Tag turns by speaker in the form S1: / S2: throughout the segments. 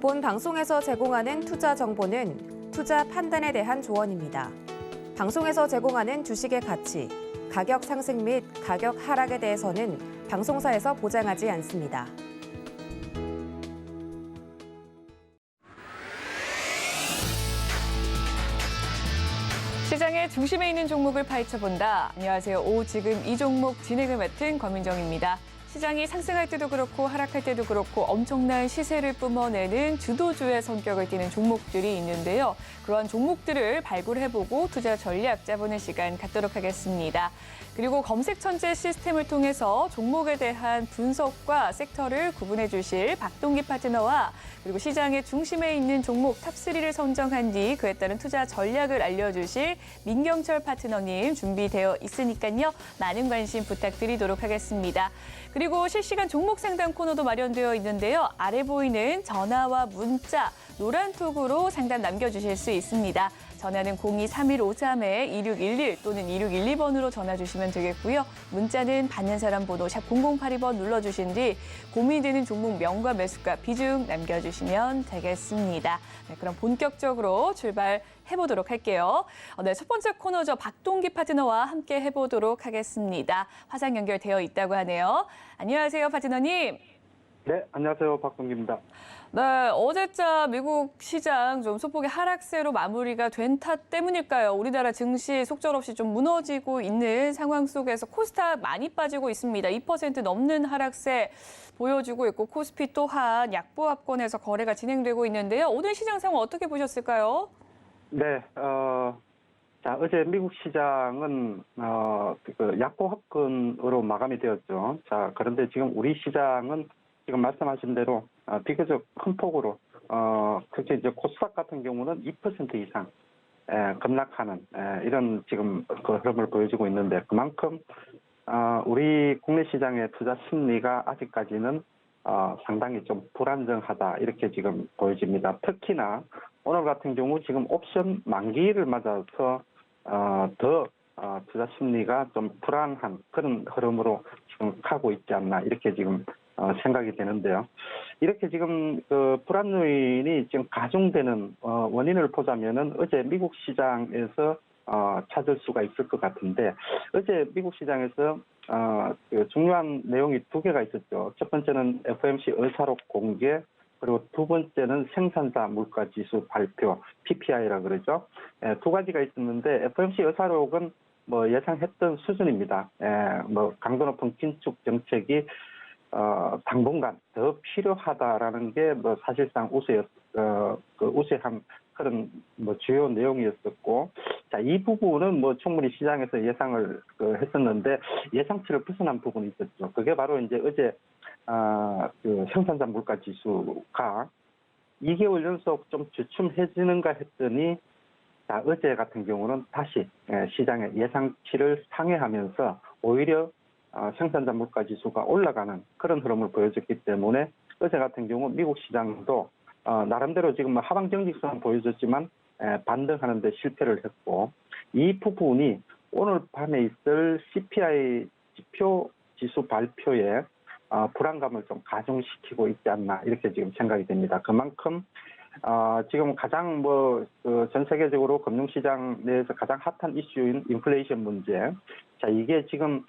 S1: 본 방송에서 제공하는 투자 정보는 투자 판단에 대한 조언입니다. 방송에서 제공하는 주식의 가치, 가격 상승 및 가격 하락에 대해서는 방송사에서 보장하지 않습니다.
S2: 시장의 중심에 있는 종목을 파헤쳐본다. 안녕하세요. 지금 이 종목 진행을 맡은 권민정입니다. 시장이 상승할 때도 그렇고 하락할 때도 그렇고 엄청난 시세를 뿜어내는 주도주의 성격을 띠는 종목들이 있는데요. 그러한 종목들을 발굴해보고 투자 전략 짜보는 시간 갖도록 하겠습니다. 그리고 검색 천재 시스템을 통해서 종목에 대한 분석과 섹터를 구분해 주실 박동기 파트너와 그리고 시장의 중심에 있는 종목 탑3를 선정한 뒤 그에 따른 투자 전략을 알려주실 민경철 파트너님 준비되어 있으니까요. 많은 관심 부탁드리도록 하겠습니다. 그리고 실시간 종목 상담 코너도 마련되어 있는데요. 아래 보이는 전화와 문자, 노란톡으로 상담 남겨주실 수 있습니다. 전화는 02-3153-2611 또는 2612번으로 전화 주시면 되겠고요. 문자는 받는 사람 번호 샵 0082번 눌러주신 뒤 고민되는 종목 명과 매수가 비중 남겨주시면 되겠습니다. 네, 그럼 본격적으로 출발해보도록 할게요. 네, 첫 번째 코너죠. 박동기 파트너와 함께 해보도록 하겠습니다. 화상 연결되어 있다고 하네요. 안녕하세요, 파트너님.
S3: 네, 안녕하세요. 박동기입니다.
S2: 네, 어제자 미국 시장 좀 소폭의 하락세로 마무리가 된 탓 때문일까요? 우리나라 증시 속절없이 좀 무너지고 있는 상황 속에서 코스닥 많이 빠지고 있습니다. 2% 넘는 하락세 보여주고 있고 코스피 또한 약보합권에서 거래가 진행되고 있는데요. 오늘 시장 상황 어떻게 보셨을까요?
S3: 네, 자, 어제 미국 시장은 약보합권으로 마감이 되었죠. 자, 그런데 지금 우리 시장은 지금 말씀하신 대로 비교적 큰 폭으로 특히 이제 코스닥 같은 경우는 2% 이상 급락하는 이런 지금 그 흐름을 보여주고 있는데 그만큼 우리 국내 시장의 투자 심리가 아직까지는 상당히 좀 불안정하다 이렇게 지금 보여집니다. 특히나 오늘 같은 경우 지금 옵션 만기를 맞아서 더 투자 심리가 좀 불안한 그런 흐름으로 지금 가고 있지 않나 이렇게 지금 생각이 되는데요. 이렇게 지금 그 불안 요인이 지금 가중되는 원인을 보자면은 어제 미국 시장에서 찾을 수가 있을 것 같은데 어제 미국 시장에서 그 중요한 내용이 두 개가 있었죠. 첫 번째는 FOMC 의사록 공개 그리고 두 번째는 생산자 물가 지수 발표 PPI라 그러죠. 두 가지가 있었는데 FOMC 의사록은 뭐 예상했던 수준입니다. 뭐 강도 높은 긴축 정책이 당분간 더 필요하다라는 게 뭐 사실상 우세한 그런 뭐 주요 내용이었었고, 자, 이 부분은 뭐 충분히 시장에서 예상을 했었는데 예상치를 벗어난 부분이 있었죠. 그게 바로 이제 어제 그 생산자 물가 지수가 2개월 연속 좀 주춤해지는가 했더니 자, 어제 같은 경우는 다시 시장의 예상치를 상회하면서 오히려 생산자 물가 지수가 올라가는 그런 흐름을 보여줬기 때문에 어제 같은 경우 미국 시장도 나름대로 지금 뭐 하방 정직성을 보여줬지만 반등하는 데 실패를 했고 이 부분이 오늘 밤에 있을 CPI 지수 발표에 불안감을 좀 가중시키고 있지 않나 이렇게 지금 생각이 됩니다. 그만큼 지금 가장 전 세계적으로 금융시장 내에서 가장 핫한 이슈인 인플레이션 문제. 자, 이게 지금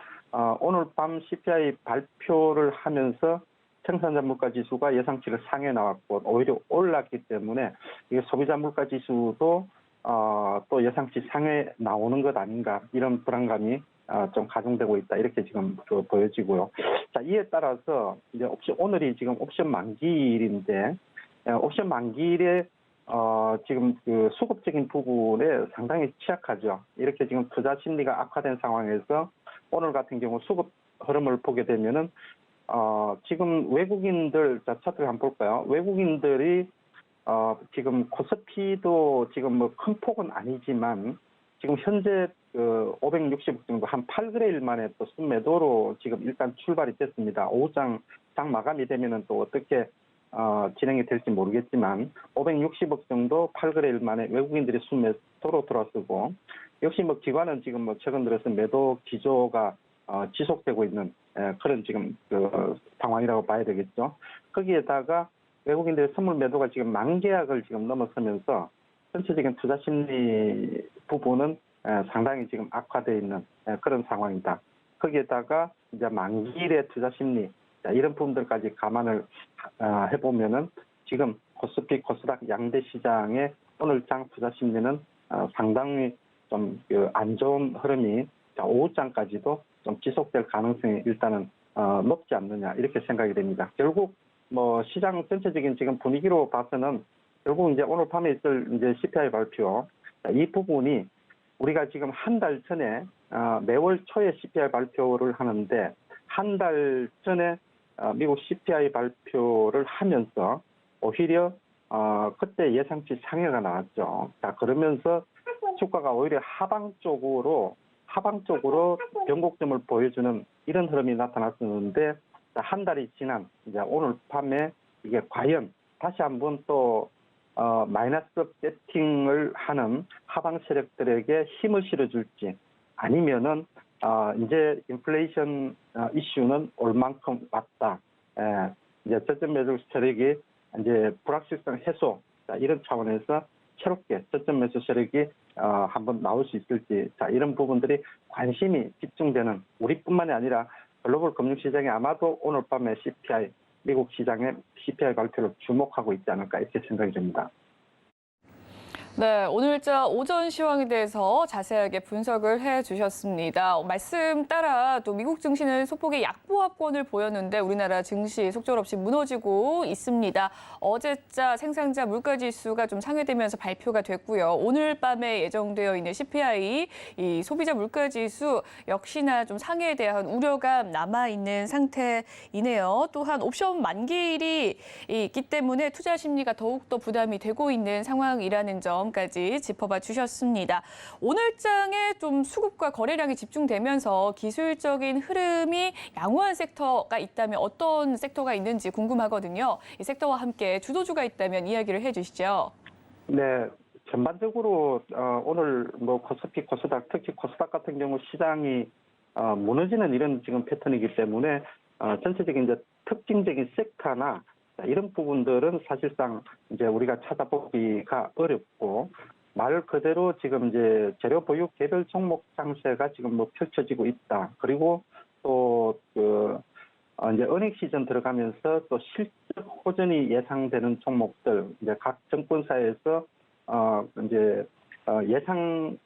S3: 오늘 밤 CPI 발표를 하면서 생산자 물가 지수가 예상치를 상회 나왔고 오히려 올랐기 때문에 이게 소비자 물가 지수도 또 예상치 상회 나오는 것 아닌가 이런 불안감이 좀 가중되고 있다 이렇게 지금 보여지고요. 자, 이에 따라서 이제 오늘이 지금 옵션 만기일인데 옵션 만기일에 지금 그 수급적인 부분에 상당히 취약하죠. 이렇게 지금 투자 심리가 악화된 상황에서 오늘 같은 경우 수급 흐름을 보게 되면은 지금 외국인들 자 차트를 한번 볼까요? 외국인들이 지금 코스피도 지금 뭐 큰 폭은 아니지만 지금 현재 560억 정도 한 8거래일 만에 또 순매도로 지금 일단 출발이 됐습니다. 오후장 장 마감이 되면은 또 어떻게 진행이 될지 모르겠지만 560억 정도 8거래일 만에 외국인들이 순매도로 들어서고 역시 뭐 기관은 지금 뭐 최근 들어서 매도 기조가 지속되고 있는 그런 지금 그 상황이라고 봐야 되겠죠. 거기에다가 외국인들의 선물 매도가 지금 만계약을 지금 넘어서면서 전체적인 투자 심리 부분은 상당히 지금 악화되어 있는 그런 상황이다. 거기에다가 이제 만기일의 투자 심리 이런 부분들까지 감안을 해보면은 지금 코스피, 코스닥 양대 시장의 오늘장 투자 심리는 상당히 좀 안 좋은 흐름이 오후장까지도 좀 지속될 가능성이 일단은 높지 않느냐 이렇게 생각이 됩니다. 결국 뭐 시장 전체적인 지금 분위기로 봐서는 결국 이제 오늘 밤에 있을 이제 CPI 발표 이 부분이 우리가 지금 한 달 전에 매월 초에 CPI 발표를 하는데 한 달 전에 미국 CPI 발표를 하면서 오히려 그때 예상치 상회가 나왔죠. 자 그러면서 주가가 오히려 하방 쪽으로 변곡점을 보여주는 이런 흐름이 나타났었는데 한 달이 지난 이제 오늘 밤에 이게 과연 다시 한번 또 마이너스 세팅을 하는 하방 세력들에게 힘을 실어줄지 아니면은 이제 인플레이션 이슈는 올 만큼 왔다. 이제 저점 매수 세력이 이제 불확실성 해소 이런 차원에서 새롭게 저점 매수 세력이 한번 나올 수 있을지 이런 부분들이 관심이 집중되는 우리뿐만이 아니라 글로벌 금융시장이 아마도 오늘 밤에 CPI 미국 시장의 CPI 발표를 주목하고 있지 않을까 이렇게 생각이 됩니다.
S2: 네, 오늘자 오전 시황에 대해서 자세하게 분석을 해주셨습니다. 말씀 따라 또 미국 증시는 소폭의 약보합권을 보였는데 우리나라 증시 속절없이 무너지고 있습니다. 어제자 생산자 물가지수가 좀 상회되면서 발표가 됐고요. 오늘 밤에 예정되어 있는 CPI, 이 소비자 물가지수 역시나 좀 상해에 대한 우려가 남아있는 상태이네요. 또한 옵션 만기일이 있기 때문에 투자 심리가 더욱더 부담이 되고 있는 상황이라는 점 까지 짚어봐 주셨습니다. 오늘장에 좀 수급과 거래량이 집중되면서 기술적인 흐름이 양호한 섹터가 있다면 어떤 섹터가 있는지 궁금하거든요. 이 섹터와 함께 주도주가 있다면 이야기를 해주시죠.
S3: 네, 전반적으로 오늘 뭐 코스피, 코스닥, 특히 코스닥 같은 경우 시장이 무너지는 이런 지금 패턴이기 때문에 전체적인 이제 특징적인 섹터나 이런 부분들은 사실상 이제 우리가 찾아보기가 어렵고 말 그대로 지금 이제 재료 보유 개별 종목 장세가 지금 뭐 펼쳐지고 있다. 그리고 또 이제 어닝 시즌 들어가면서 또 실적 호전이 예상되는 종목들 이제 각 정권사에서 이제 예상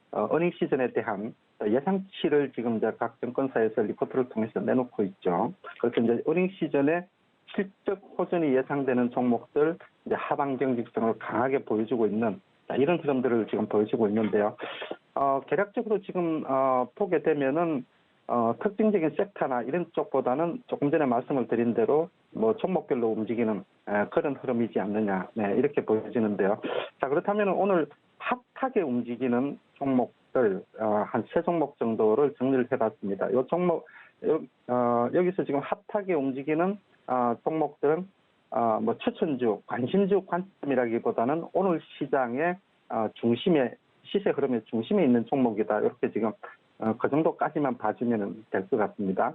S3: 어닝 시즌에 대한 예상치를 지금 이제 각 정권사에서 리포트를 통해서 내놓고 있죠. 그래서 이제 어닝 시즌에 실적 호전이 예상되는 종목들 이제 하방 경직성을 강하게 보여주고 있는 이런 흐름들을 지금 보여주고 있는데요. 개략적으로 지금 보게 되면은 특징적인 섹터나 이런 쪽보다는 조금 전에 말씀을 드린 대로 뭐 종목별로 움직이는 그런 흐름이지 않느냐 이렇게 보여지는데요. 자 그렇다면 오늘 핫하게 움직이는 종목들 한 3종목 정도를 정리를 해봤습니다. 이 종목 여기서 지금 핫하게 움직이는 종목들은 뭐 추천주, 관심주 관점이라기보다는 오늘 시장의 중심에 시세 흐름의 중심에 있는 종목이다. 이렇게 지금 그 정도까지만 봐주면 될 것 같습니다.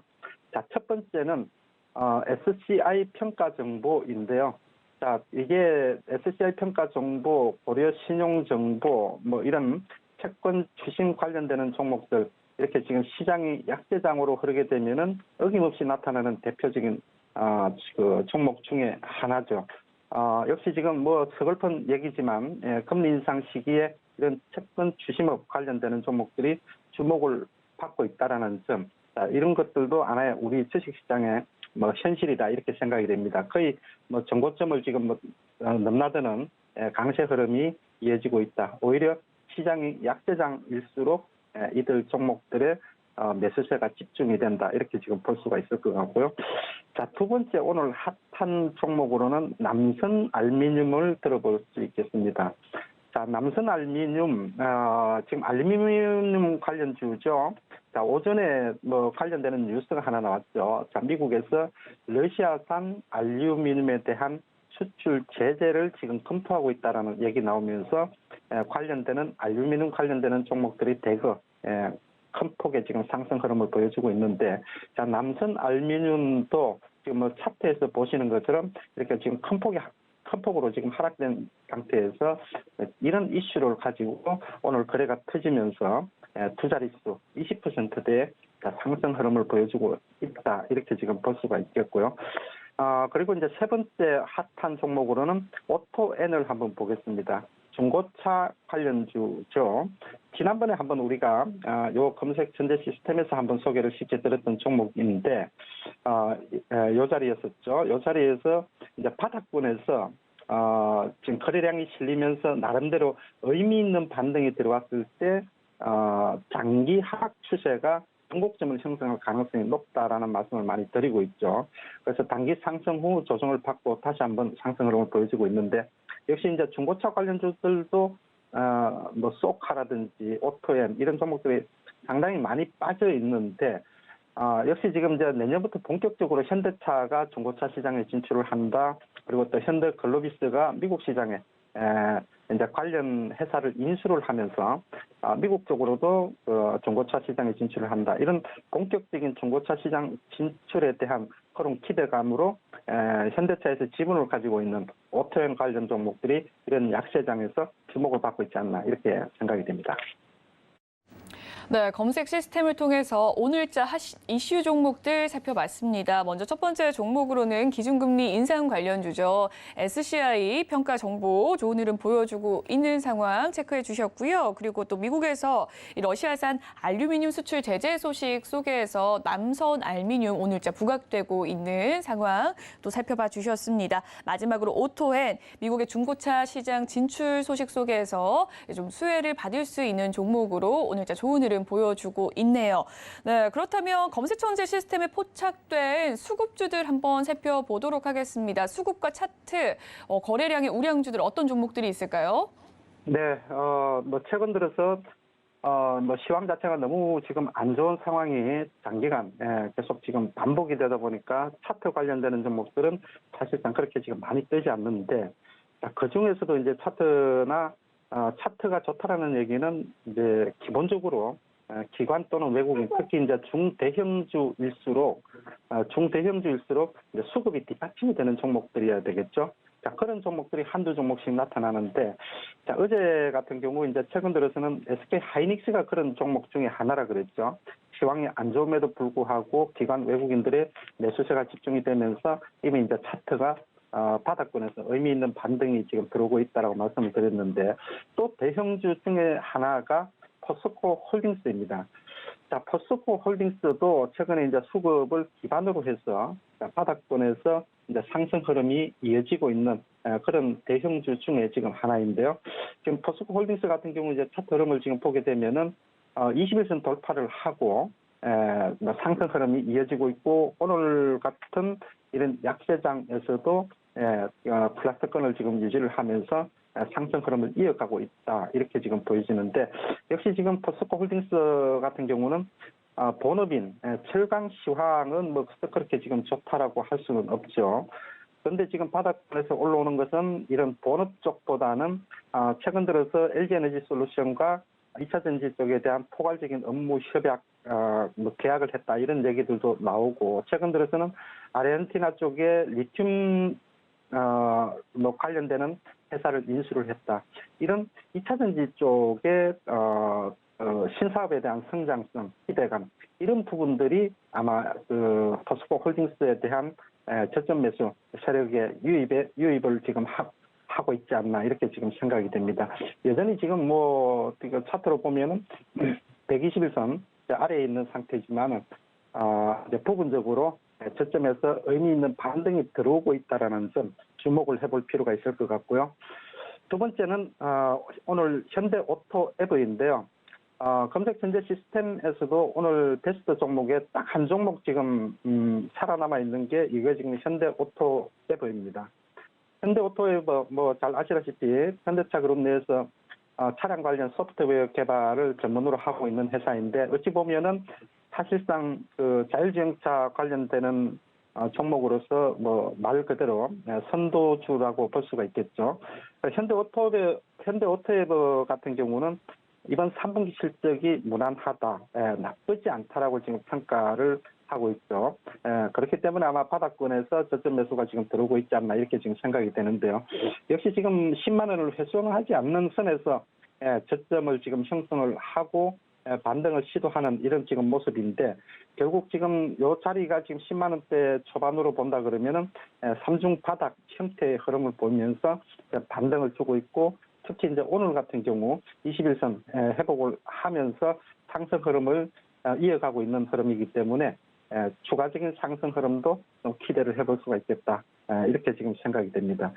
S3: 자, 첫 번째는 SCI 평가 정보인데요. 자, 이게 SCI 평가 정보, 고려 신용 정보, 뭐 이런 채권 추심 관련되는 종목들 이렇게 지금 시장이 약세장으로 흐르게 되면은 어김없이 나타나는 대표적인 그 종목 중에 하나죠. 역시 지금 뭐 서글픈 얘기지만 금리 인상 시기에 이런 채권 추심업 관련되는 종목들이 주목을 받고 있다라는 점, 이런 것들도 하나의 우리 주식시장의 뭐 현실이다 이렇게 생각이 됩니다. 거의 뭐 정고점을 지금 뭐 넘나드는 강세 흐름이 이어지고 있다. 오히려 시장이 약세장일수록 이들 종목들의 매수세가 집중이 된다. 이렇게 지금 볼 수가 있을 것 같고요. 자, 두 번째 오늘 핫한 종목으로는 남선 알미늄을 들어볼 수 있겠습니다. 자, 남선 알미늄, 지금 알루미늄 관련주죠. 자, 오전에 뭐 관련되는 뉴스가 하나 나왔죠. 자, 미국에서 러시아산 알루미늄에 대한 수출 제재를 지금 검토하고 있다라는 얘기 나오면서 관련되는 알루미늄 관련되는 종목들이 대거 큰 폭의 지금 상승 흐름을 보여주고 있는데, 자, 남선 알루미늄도 지금 뭐 차트에서 보시는 것처럼 이렇게 지금 큰 폭으로 지금 하락된 상태에서 이런 이슈를 가지고 오늘 거래가 터지면서 두 자릿수 20%대의 상승 흐름을 보여주고 있다. 이렇게 지금 볼 수가 있겠고요. 그리고 이제 세 번째 핫한 종목으로는 오토N을 한번 보겠습니다. 중고차 관련주죠. 지난번에 한번 우리가 요 검색 전제 시스템에서 한번 소개를 쉽게 드렸던 종목인데 요 자리였었죠. 요 자리에서 이제 바닥권에서 지금 거래량이 실리면서 나름대로 의미 있는 반등이 들어왔을 때 장기 하락 추세가 변곡점을 형성할 가능성이 높다라는 말씀을 많이 드리고 있죠. 그래서 단기 상승 후 조정을 받고 다시 한번 상승 흐름을 보여주고 있는데 역시 이제 중고차 관련주들도 뭐 소카라든지 오토엠 이런 종목들이 상당히 많이 빠져 있는데 역시 지금 이제 내년부터 본격적으로 현대차가 중고차 시장에 진출을 한다. 그리고 또 현대글로비스가 미국 시장에 이제 관련 회사를 인수를 하면서 미국 쪽으로도 중고차 시장에 진출을 한다. 이런 본격적인 중고차 시장 진출에 대한 그런 기대감으로 현대차에서 지분을 가지고 있는 오토행 관련 종목들이 이런 약세장에서 주목을 받고 있지 않나 이렇게 생각이 됩니다.
S2: 네, 검색 시스템을 통해서 오늘자 이슈 종목들 살펴봤습니다. 먼저 첫 번째 종목으로는 기준금리 인상 관련주죠. SCI 평가 정보 좋은 흐름 보여주고 있는 상황 체크해 주셨고요. 그리고 또 미국에서 러시아산 알루미늄 수출 제재 소식 속에서 남선 알미늄 오늘자 부각되고 있는 상황 또 살펴봐 주셨습니다. 마지막으로 오토엔 미국의 중고차 시장 진출 소식 속에서 좀 수혜를 받을 수 있는 종목으로 오늘자 좋은 흐름 보여주고 있네요. 네, 그렇다면 검색천재 시스템에 포착된 수급주들 한번 살펴보도록 하겠습니다. 수급과 차트, 거래량의 우량주들 어떤 종목들이 있을까요?
S3: 네, 뭐 최근 들어서 뭐 시황 자체가 너무 지금 안 좋은 상황이 장기간 계속 지금 반복이 되다 보니까 차트 관련되는 종목들은 사실상 그렇게 지금 많이 뜨지 않는데 그 중에서도 이제 차트가 좋다라는 얘기는 이제 기본적으로 기관 또는 외국인 특히 이제 중대형주일수록 이제 수급이 뒷받침이 되는 종목들이어야 되겠죠. 자, 그런 종목들이 한두 종목씩 나타나는데, 자, 어제 같은 경우 이제 최근 들어서는 SK 하이닉스가 그런 종목 중에 하나라 그랬죠. 시황이 안 좋음에도 불구하고 기관 외국인들의 매수세가 집중이 되면서 이미 이제 차트가 바닥권에서 의미 있는 반등이 지금 들어오고 있다라고 말씀을 드렸는데 또 대형주 중에 하나가 포스코 홀딩스입니다. 자, 포스코 홀딩스도 최근에 이제 수급을 기반으로 해서 바닥권에서 이제 상승 흐름이 이어지고 있는 그런 대형주 중에 지금 하나인데요. 지금 포스코 홀딩스 같은 경우 이제 차트 흐름을 지금 보게 되면은 21선 돌파를 하고 상승 흐름이 이어지고 있고 오늘 같은 이런 약세장에서도 플러스권을 지금 유지를 하면서 상승 흐름을 이어가고 있다. 이렇게 지금 보여지는데 역시 지금 포스코 홀딩스 같은 경우는 본업인 철강 시황은 뭐 그렇게 지금 좋다라고 할 수는 없죠. 그런데 지금 바닥권에서 올라오는 것은 이런 본업 쪽보다는 최근 들어서 LG에너지 솔루션과 2차 전지 쪽에 대한 포괄적인 업무 협약 뭐 계약을 했다 이런 얘기들도 나오고 최근 들어서는 아르헨티나 쪽에 리튬 뭐 관련되는 회사를 인수를 했다. 이런 2차 전지 쪽의 신사업에 대한 성장성, 기대감 이런 부분들이 아마 그 포스코 홀딩스에 대한 저점 매수 세력의 유입을 지금 하고 있지 않나 이렇게 지금 생각이 됩니다. 여전히 지금 뭐 차트로 보면은 121선 아래에 있는 상태지만은 부분적으로 저점에서 의미 있는 반등이 들어오고 있다라는 점 주목을 해볼 필요가 있을 것 같고요. 두 번째는 오늘 현대오토 에버인데요. 검색 전제 시스템에서도 오늘 베스트 종목에 딱 한 종목 지금 살아남아 있는 게 이게 지금 현대오토 에버입니다. 현대오토 에버 뭐 잘 아시다시피 현대차 그룹 내에서 차량 관련 소프트웨어 개발을 전문으로 하고 있는 회사인데 어찌 보면은 사실상 그 자율주행차 관련되는 종목으로서 뭐 말 그대로 선도주라고 볼 수가 있겠죠. 현대오토에버 같은 경우는 이번 3분기 실적이 무난하다, 나쁘지 않다라고 지금 평가를 하고 있죠. 그렇기 때문에 아마 바닥권에서 저점 매수가 지금 들어오고 있지 않나 이렇게 지금 생각이 되는데요. 역시 지금 10만 원을 훼손하지 않는 선에서 저점을 지금 형성을 하고 반등을 시도하는 이런 지금 모습인데 결국 지금 요 자리가 지금 10만 원대 초반으로 본다 그러면은 삼중 바닥 형태의 흐름을 보면서 반등을 주고 있고 특히 이제 오늘 같은 경우 21선 회복을 하면서 상승 흐름을 이어가고 있는 흐름이기 때문에 추가적인 상승 흐름도 좀 기대를 해볼 수가 있겠다. 이렇게 지금 생각이 됩니다.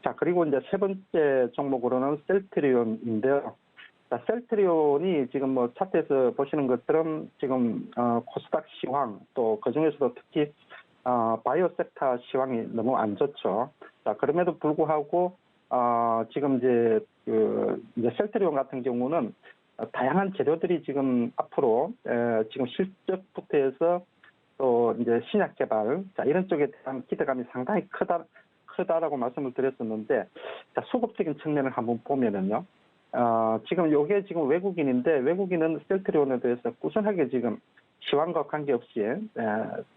S3: 자, 그리고 이제 세 번째 종목으로는 셀트리온인데요. 자, 셀트리온이 지금 뭐 차트에서 보시는 것처럼 지금 코스닥 시황 또 그 중에서도 특히 바이오 섹터 시황이 너무 안 좋죠. 자, 그럼에도 불구하고 지금 이제 셀트리온 같은 경우는 다양한 재료들이 지금 앞으로 지금 실적부터 해서 또 이제 신약 개발 자 이런 쪽에 대한 기대감이 상당히 크다라고 말씀을 드렸었는데 자 수급적인 측면을 한번 보면은요. 지금 요게 지금 외국인인데 외국인은 셀트리온에 대해서 꾸준하게 지금 시황과 관계없이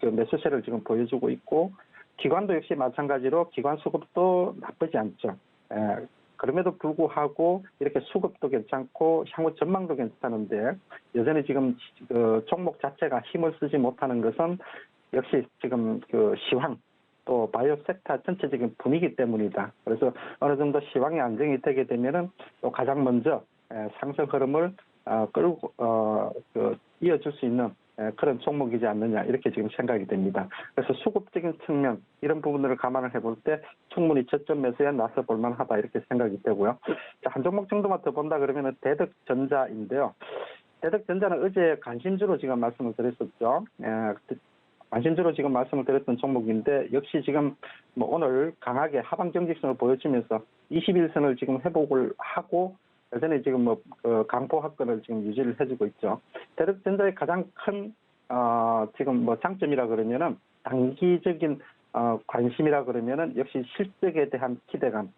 S3: 그 매수세를 지금 보여주고 있고 기관도 역시 마찬가지로 기관 수급도 나쁘지 않죠. 그럼에도 불구하고 이렇게 수급도 괜찮고 향후 전망도 괜찮은데 여전히 지금 그 종목 자체가 힘을 쓰지 못하는 것은 역시 지금 그 시황 또 바이오 섹터 전체적인 분위기 때문이다. 그래서 어느 정도 시황이 안정이 되게 되면은 또 가장 먼저 상승 흐름을 끌고 이어줄 수 있는 그런 종목이지 않느냐 이렇게 지금 생각이 됩니다. 그래서 수급적인 측면 이런 부분들을 감안을 해볼 때 충분히 저점 매수에 나서 볼 만하다 이렇게 생각이 되고요. 자, 한 종목 정도만 더 본다 그러면은 대덕전자인데요. 대덕전자는 어제 관심주로 지금 말씀을 드렸었죠. 관심주로 지금 말씀을 드렸던 종목인데 역시 지금 뭐 오늘 강하게 하방 경직선을 보여주면서 21선을 지금 회복을 하고 여전히 지금 뭐 강보 합권을 지금 유지를 해주고 있죠. 대덕전자의 가장 큰 지금 뭐 장점이라 그러면은 단기적인 관심이라 그러면은 역시 실적에 대한 기대감.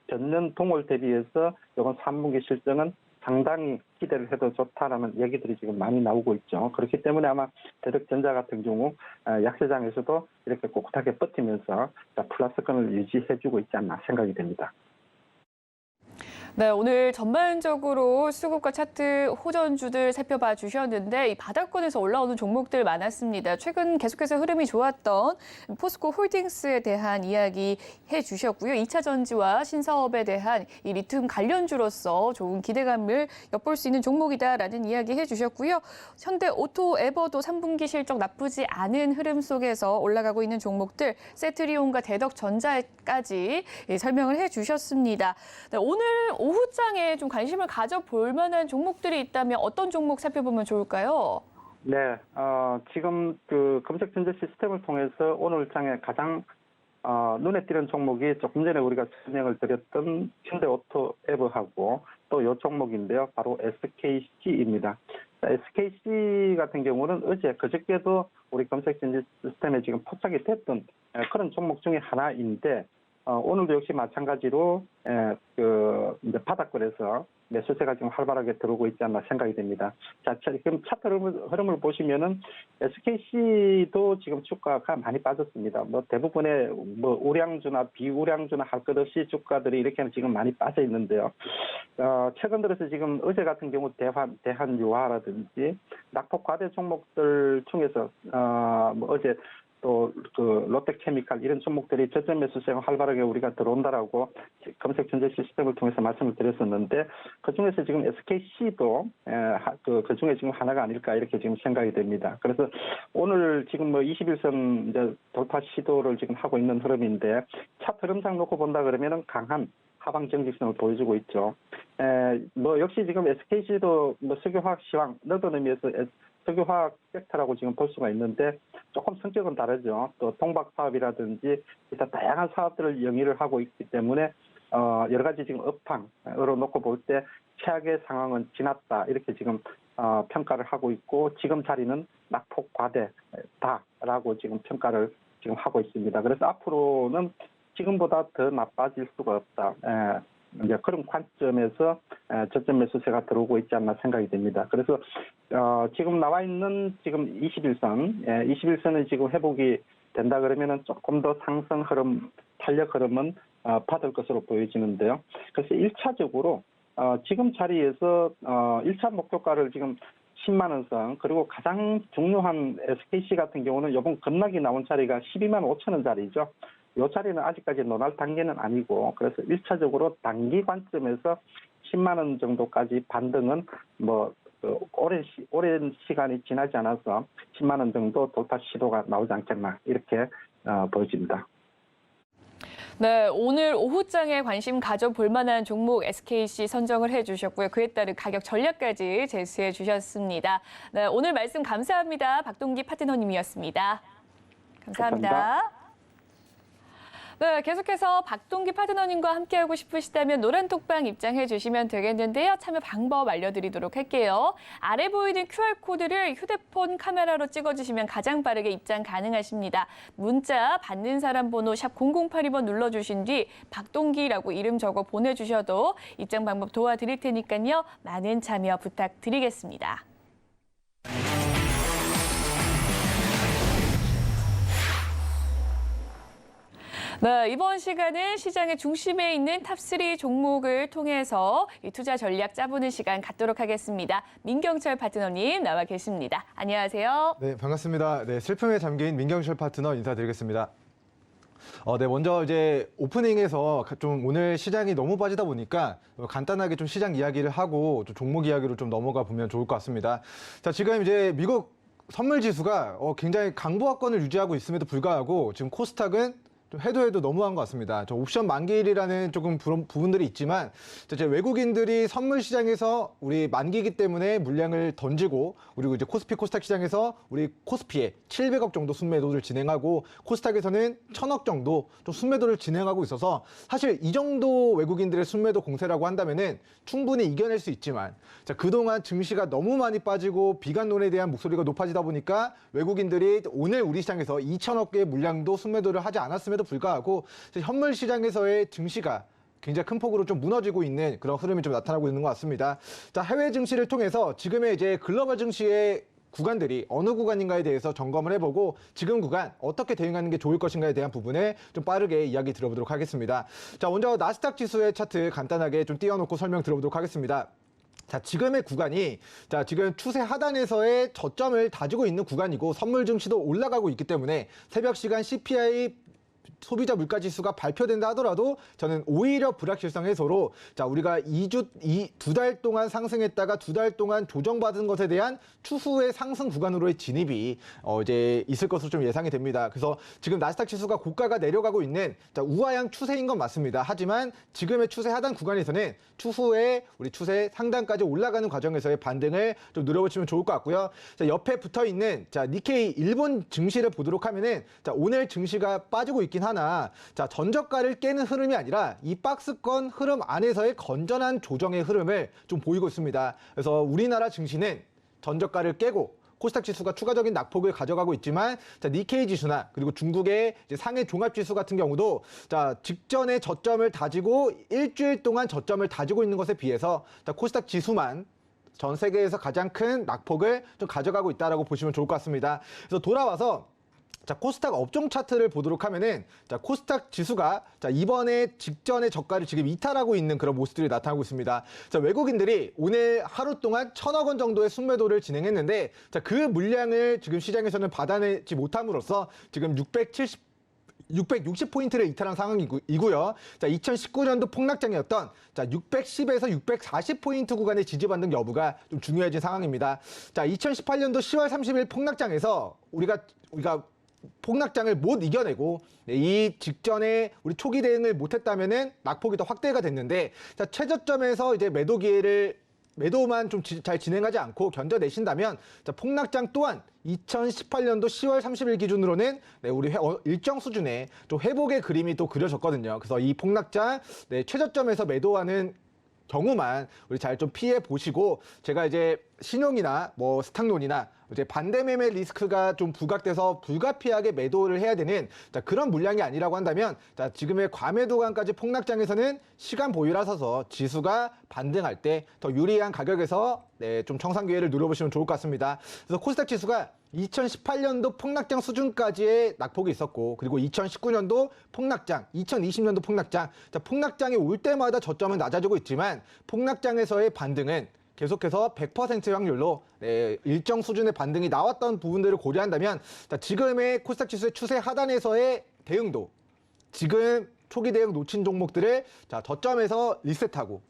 S3: 전년 동월 대비해서 이번 3분기 실적은 상당히 기대를 해도 좋다라는 얘기들이 지금 많이 나오고 있죠. 그렇기 때문에 아마 대덕전자 같은 경우 약세장에서도 이렇게 꿋꿋하게 버티면서 플러스권을 유지해주고 있지 않나 생각이 됩니다.
S2: 네, 오늘 전반적으로 수급과 차트 호전주들 살펴봐 주셨는데 이 바닥권에서 올라오는 종목들 많았습니다. 최근 계속해서 흐름이 좋았던 포스코 홀딩스에 대한 이야기 해주셨고요. 2차 전지와 신사업에 대한 이 리튬 관련주로서 좋은 기대감을 엿볼 수 있는 종목이다라는 이야기 해주셨고요. 현대 오토 에버도 3분기 실적 나쁘지 않은 흐름 속에서 올라가고 있는 종목들 세트리온과 대덕전자까지 설명을 해주셨습니다. 네, 오늘 오후장에 좀 관심을 가져볼 만한 종목들이 있다면 어떤 종목 살펴보면 좋을까요?
S3: 네, 지금 그 검색 전제 시스템을 통해서 오늘 장에 가장 눈에 띄는 종목이 조금 전에 우리가 설명을 드렸던 현대 오토 에버하고 또 이 종목인데요. 바로 SKC입니다. SKC 같은 경우는 어제 그저께도 우리 검색 전제 시스템에 지금 포착이 됐던 그런 종목 중에 하나인데 오늘도 역시 마찬가지로 이제 바닥권에서 매수세가 지금 활발하게 들어오고 있지 않나 생각이 됩니다. 자, 지금 차트 흐름을 보시면은 SKC도 지금 주가가 많이 빠졌습니다. 뭐 대부분의 뭐 우량주나 비우량주나 할 것 없이 주가들이 이렇게 지금 많이 빠져 있는데요. 최근 들어서 지금 어제 같은 경우 대한유화라든지 낙폭 과대 종목들 중에서 뭐 어제 또 그 롯데케미칼 이런 종목들이 저점 매수세가 활발하게 우리가 들어온다라고 검색 전제 시스템을 통해서 말씀을 드렸었는데 그 중에서 지금 SKC도 그 중에 지금 하나가 아닐까 이렇게 지금 생각이 됩니다. 그래서 오늘 지금 뭐 21선 이제 돌파 시도를 지금 하고 있는 흐름인데 차트 흐름상 놓고 본다 그러면은 강한 하방 정직성을 보여주고 있죠. 뭐 역시 지금 SKC도 뭐 석유화학 시황 넓은 의미에서 석유화학 섹터라고 지금 볼 수가 있는데 조금 성격은 다르죠. 또 동박 사업이라든지 일단 다양한 사업들을 영위를 하고 있기 때문에 여러 가지 지금 업황으로 놓고 볼 때 최악의 상황은 지났다 이렇게 지금 평가를 하고 있고 지금 자리는 낙폭 과대다라고 지금 평가를 지금 하고 있습니다. 그래서 앞으로는 지금보다 더 나빠질 수가 없다. 이제 그런 관점에서 저점 매수세가 들어오고 있지 않나 생각이 됩니다. 그래서 지금 나와 있는 지금 21선, 21선은 지금 회복이 된다 그러면은 조금 더 상승 흐름, 탄력 흐름은 받을 것으로 보여지는데요. 그래서 1차적으로 지금 자리에서 1차 목표가를 지금 10만 원 선, 그리고 가장 중요한 SKC 같은 경우는 이번 급락이 나온 자리가 12만 5천 원 자리죠. 이 자리는 아직까지 논할 단계는 아니고, 그래서 1차적으로 단기 관점에서 10만 원 정도까지 반등은 오랜 시간이 지나지 않아서 10만 원 정도 돌파 시도가 나오지 않겠나 이렇게 보여집니다.
S2: 네, 오늘 오후장에 관심 가져볼 만한 종목 SKC 선정을 해주셨고요. 그에 따른 가격 전략까지 제시해 주셨습니다. 네, 오늘 말씀 감사합니다. 박동기 파트너님이었습니다. 감사합니다.
S3: 감사합니다.
S2: 네, 계속해서 박동기 파트너님과 함께하고 싶으시다면 노란톡방 입장해 주시면 되겠는데요. 참여 방법 알려드리도록 할게요. 아래 보이는 QR코드를 휴대폰 카메라로 찍어주시면 가장 빠르게 입장 가능하십니다. 문자 받는 사람 번호 샵 0082번 눌러주신 뒤 박동기라고 이름 적어 보내주셔도 입장 방법 도와드릴 테니까요. 많은 참여 부탁드리겠습니다. 네, 이번 시간은 시장의 중심에 있는 탑3 종목을 통해서 이 투자 전략 짜보는 시간 갖도록 하겠습니다. 민경철 파트너님 나와 계십니다. 안녕하세요.
S4: 네, 반갑습니다. 네, 슬픔에 잠긴 민경철 파트너 인사드리겠습니다. 네, 먼저 이제 오프닝에서 좀 오늘 시장이 너무 빠지다 보니까 간단하게 좀 시장 이야기를 하고 좀 종목 이야기로 좀 넘어가 보면 좋을 것 같습니다. 자, 지금 이제 미국 선물 지수가 굉장히 강보합권을 유지하고 있음에도 불구하고 지금 코스닥은 좀 해도 너무한 것 같습니다. 저 옵션 만기일이라는 조금 부분들이 있지만 이제 외국인들이 선물 시장에서 우리 만기이기 때문에 물량을 던지고, 그리고 이제 코스피 코스닥 시장에서 우리 코스피에 700억 정도 순매도를 진행하고 코스닥에서는 1000억 정도 좀 순매도를 진행하고 있어서 사실 이 정도 외국인들의 순매도 공세라고 한다면은 충분히 이겨낼 수 있지만, 자, 그동안 증시가 너무 많이 빠지고 비관론에 대한 목소리가 높아지다 보니까 외국인들이 오늘 우리 시장에서 2천억 개의 물량도 순매도를 하지 않았음에도 불구하고 현물 시장에서의 증시가 굉장히 큰 폭으로 좀 무너지고 있는 그런 흐름이 좀 나타나고 있는 것 같습니다. 자, 해외 증시를 통해서 지금의 이제 글로벌 증시의 구간들이 어느 구간인가에 대해서 점검을 해보고 지금 구간 어떻게 대응하는 게 좋을 것인가에 대한 부분에 좀 빠르게 이야기 들어보도록 하겠습니다. 자, 먼저 나스닥 지수의 차트 간단하게 좀 띄워놓고 설명 들어보도록 하겠습니다. 자, 지금의 구간이 지금 추세 하단에서의 저점을 다지고 있는 구간이고 선물 증시도 올라가고 있기 때문에 새벽 시간 CPI 소비자 물가 지수가 발표된다 하더라도 저는 오히려 불확실성 해소로 우리가 2달 동안 상승했다가 2달 동안 조정받은 것에 대한 추후의 상승 구간으로의 진입이 이제 있을 것으로 좀 예상이 됩니다. 그래서 지금 나스닥 지수가 고가가 내려가고 있는 우하향 추세인 건 맞습니다. 하지만 지금의 추세 하단 구간에서는 추후에 우리 추세 상단까지 올라가는 과정에서의 반등을 좀 노려보시면 좋을 것 같고요. 옆에 붙어 있는 니케이 일본 증시를 보도록 하면은 오늘 증시가 빠지고 있긴 하나 전저가를 깨는 흐름이 아니라 이 박스권 흐름 안에서의 건전한 조정의 흐름을 좀 보이고 있습니다. 그래서 우리나라 증시는 전저가를 깨고 코스닥 지수가 추가적인 낙폭을 가져가고 있지만 니케이 지수나 그리고 중국의 상해 종합 지수 같은 경우도 직전에 저점을 다지고 일주일 동안 저점을 다지고 있는 것에 비해서 코스닥 지수만 전 세계에서 가장 큰 낙폭을 좀 가져가고 있다라고 보시면 좋을 것 같습니다. 그래서 돌아와서 코스닥 업종 차트를 보도록 하면은 코스닥 지수가 이번에 직전의 저가를 지금 이탈하고 있는 그런 모습들이 나타나고 있습니다. 외국인들이 오늘 하루 동안 1000억 원 정도의 순매도를 진행했는데 그 물량을 지금 시장에서는 받아내지 못함으로써 지금 660포인트를 이탈한 상황이고요. 2019년도 폭락장이었던 610에서 640포인트 구간의 지지 반등 여부가 좀 중요해진 상황입니다. 2018년도 10월 30일 폭락장에서 우리가 폭락장을 못 이겨내고 이 직전에 우리 초기 대응을 못했다면은 낙폭이 더 확대가 됐는데 최저점에서 이제 매도만 좀 잘 진행하지 않고 견뎌내신다면 폭락장 또한 2018년도 10월 30일 기준으로는 우리 일정 수준의 좀 회복의 그림이 또 그려졌거든요. 그래서 이 폭락장 최저점에서 매도하는 경우만 우리 잘 좀 피해 보시고, 제가 이제 신용이나 스탁론이나 이제 반대 매매 리스크가 좀 부각돼서 불가피하게 매도를 해야 되는 그런 물량이 아니라고 한다면 지금의 과매도관까지 폭락장에서는 시간 보유라서서 지수가 반등할 때 더 유리한 가격에서 좀 청산 기회를 누려보시면 좋을 것 같습니다. 그래서 코스닥 지수가 2018년도 폭락장 수준까지의 낙폭이 있었고, 그리고 2019년도 폭락장, 2020년도 폭락장, 폭락장이 올 때마다 저점은 낮아지고 있지만 폭락장에서의 반등은 계속해서 100% 확률로 일정 수준의 반등이 나왔던 부분들을 고려한다면 지금의 코스닥 지수의 추세 하단에서의 대응도, 지금 초기 대응 놓친 종목들을 저점에서 리셋하고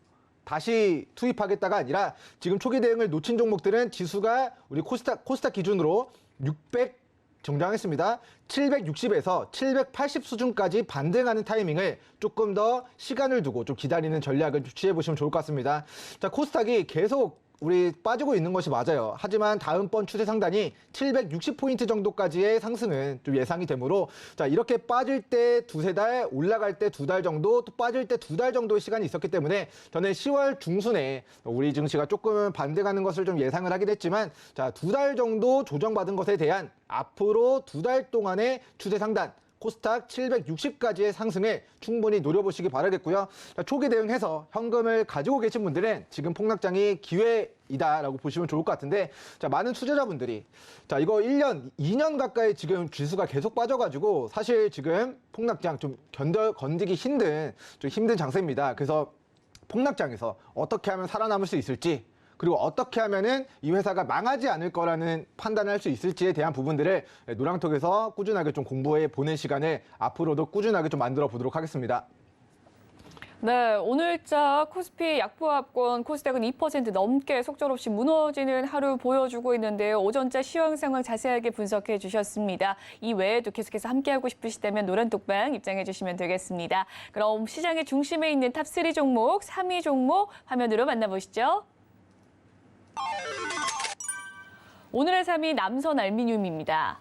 S4: 다시 투입하겠다가 아니라 지금 초기 대응을 놓친 종목들은 지수가 우리 코스닥 기준으로 600 정장했습니다. 760에서 780 수준까지 반등하는 타이밍을 조금 더 시간을 두고 좀 기다리는 전략을 취해 보시면 좋을 것 같습니다. 자, 코스닥이 계속 우리 빠지고 있는 것이 맞아요. 하지만 다음번 추세 상단이 760포인트 정도까지의 상승은 좀 예상이 되므로 자, 이렇게 빠질 때 두세 달, 올라갈 때 두 달 정도, 또 빠질 때 두 달 정도의 시간이 있었기 때문에 저는 10월 중순에 우리 증시가 조금 반등하는 것을 좀 예상을 하긴 했지만 자, 두 달 정도 조정받은 것에 대한 앞으로 두 달 동안의 추세 상단, 코스닥 760까지의 상승을 충분히 노려보시기 바라겠고요. 자, 초기 대응해서 현금을 가지고 계신 분들은 지금 폭락장이 기회이다라고 보시면 좋을 것 같은데, 자, 많은 투자자분들이 자, 이거 1년, 2년 가까이 지금 지수가 계속 빠져가지고 사실 지금 폭락장 좀 건디기 힘든 장세입니다. 그래서 폭락장에서 어떻게 하면 살아남을 수 있을지, 그리고 어떻게 하면은 이 회사가 망하지 않을 거라는 판단을 할 수 있을지에 대한 부분들을 노랑톡에서 꾸준하게 좀 공부해 보는 시간을 앞으로도 꾸준하게 좀 만들어 보도록 하겠습니다.
S2: 네, 오늘자 코스피 약보합권 코스닥은 2% 넘게 속절없이 무너지는 하루 보여주고 있는데요. 오전자 시황 상황 자세하게 분석해 주셨습니다. 이 외에도 계속해서 함께하고 싶으시다면 노란톡방 입장해 주시면 되겠습니다. 그럼 시장의 중심에 있는 탑3 종목, 3위 종목 화면으로 만나보시죠. 오늘의 3위 남선 알미늄입니다.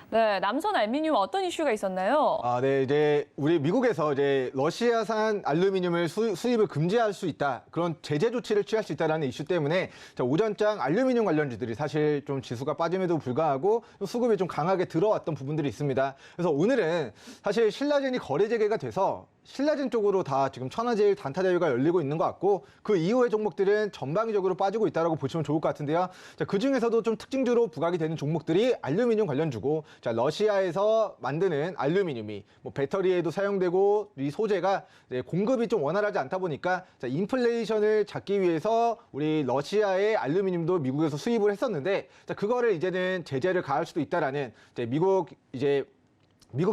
S2: 네, 남선 알미늄 어떤 이슈가 있었나요?
S4: 네, 이제 우리 미국에서 이제 러시아산 알루미늄을 수입을 금지할 수 있다, 그런 제재 조치를 취할 수 있다라는 이슈 때문에 자, 오전장 알루미늄 관련주들이 사실 좀 지수가 빠짐에도 불구하고 수급이 좀 강하게 들어왔던 부분들이 있습니다. 그래서 오늘은 사실 신라젠이 거래 재개가 돼서 신라젠 쪽으로 다 지금 천하제일 단타 대회가 열리고 있는 것 같고, 그 이후의 종목들은 전방위적으로 빠지고 있다고 보시면 좋을 것 같은데요. 자, 그 중에서도 좀 특징주로 부각이 되는 종목들이 알루미늄 관련주고, 자, 러시아에서 만드는 알루미늄이 뭐 배터리에도 사용되고, 이 소재가 공급이 좀 원활하지 않다 보니까 자, 인플레이션을 잡기 위해서 우리 러시아의 알루미늄도 미국에서 수입을 했었는데, 자, 그거를 이제는 제재를 가할 수도 있다라는 미국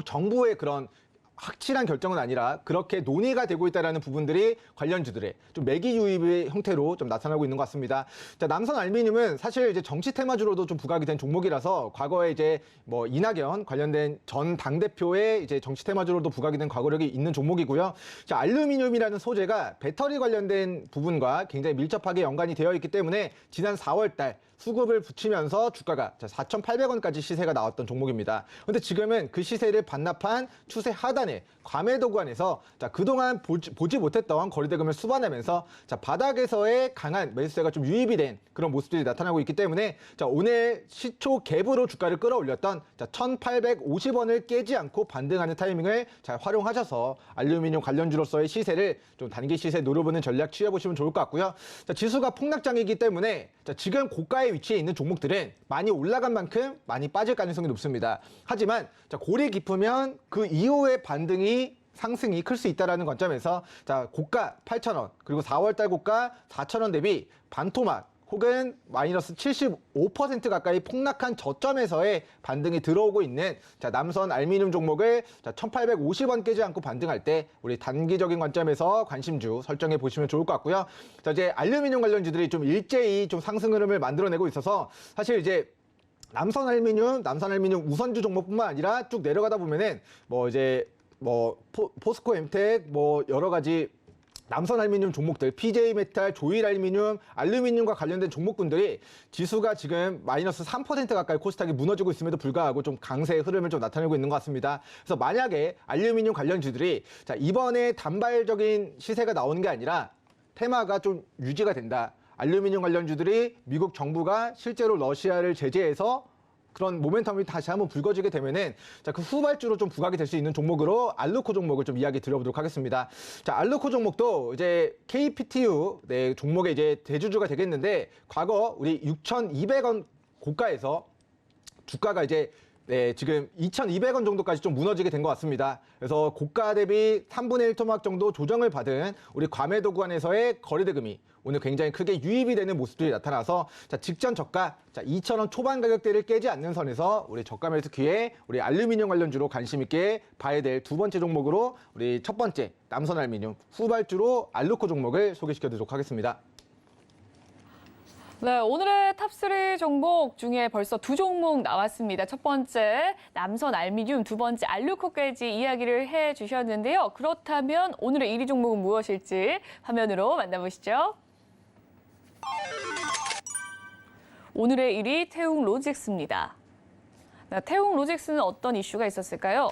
S4: 정부의 그런 확실한 결정은 아니라 그렇게 논의가 되고 있다는 부분들이 관련주들의 좀 매기 유입의 형태로 좀 나타나고 있는 것 같습니다. 자, 남선 알미늄은 사실 이제 정치 테마주로도 좀 부각이 된 종목이라서 과거에 이제 뭐 이낙연 관련된 전 당대표의 이제 정치 테마주로도 부각이 된 과거력이 있는 종목이고요. 자, 알루미늄이라는 소재가 배터리 관련된 부분과 굉장히 밀접하게 연관이 되어 있기 때문에 지난 4월 달 수급을 붙이면서 주가가 4,800원까지 시세가 나왔던 종목입니다. 그런데 지금은 그 시세를 반납한 추세 하단에 과매도 구간에서 그동안 보지 못했던 거래대금을 수반하면서 바닥에서의 강한 매수세가 좀 유입이 된 그런 모습들이 나타나고 있기 때문에 오늘 시초 갭으로 주가를 끌어올렸던 1,850원을 깨지 않고 반등하는 타이밍을 잘 활용하셔서 알루미늄 관련주로서의 시세를 좀 단기 시세 노려보는 전략 취해보시면 좋을 것 같고요. 지수가 폭락장이기 때문에 지금 고가의 위치에 있는 종목들은 많이 올라간 만큼 많이 빠질 가능성이 높습니다. 하지만 골이 깊으면 그 이후의 상승이 클 수 있다는 관점에서 고가 8,000원 그리고 4월달 고가 4,000원 대비 반토막 혹은 마이너스 75% 가까이 폭락한 저점에서의 반등이 들어오고 있는 남선 알미늄 종목을 1,850원 깨지 않고 반등할 때 우리 단기적인 관점에서 관심주 설정해 보시면 좋을 것 같고요. 이제 알루미늄 관련주들이 좀 일제히 좀 상승 흐름을 만들어내고 있어서 사실 이제 남선 알미늄 우선주 종목뿐만 아니라 쭉 내려가다 보면은 포스코 엠텍 여러 가지 남선 알미늄 종목들, PJ 메탈, 조일 알미늄, 알루미늄과 관련된 종목군들이 지수가 지금 마이너스 3% 가까이 코스닥이 무너지고 있음에도 불구하고 좀 강세의 흐름을 좀 나타내고 있는 것 같습니다. 그래서 만약에 알루미늄 이번에 단발적인 시세가 나오는 게 아니라 테마가 좀 유지가 된다. 알루미늄 관련주들이 미국 정부가 실제로 러시아를 제재해서 그런 모멘텀이 다시 한번 불거지게 되면은 자, 그 후발주로 좀 부각이 될 수 있는 종목으로 알루코 종목을 좀 이야기 드려보도록 하겠습니다. 자, 알루코 종목도 이제 KPTU 네, 종목의 이제 대주주가 되겠는데 과거 우리 6,200원 고가에서 주가가 이제 네, 지금 2,200원 정도까지 좀 무너지게 된 것 같습니다. 그래서 고가 대비 3분의 1 토막 정도 조정을 받은 우리 과매도 구간에서의 거래대금이 오늘 굉장히 크게 유입이 되는 모습들이 나타나서 자, 직전 저가 2,000원 초반 가격대를 깨지 않는 선에서 우리 저가 매수 기회에 우리 알루미늄 관련주로 관심 있게 봐야 될 두 번째 종목으로 우리 첫 번째 남선알루미늄 후발주로 알루코 종목을 소개시켜 드리도록 하겠습니다.
S2: 네, 오늘의 탑3 종목 중에 벌써 두 종목 나왔습니다. 첫 번째 남선 알미늄, 두 번째 알루코까지 이야기를 해주셨는데요. 그렇다면 오늘의 1위 종목은 무엇일지 화면으로 만나보시죠. 오늘의 1위 태웅로직스입니다. 태웅로직스는 어떤 이슈가 있었을까요?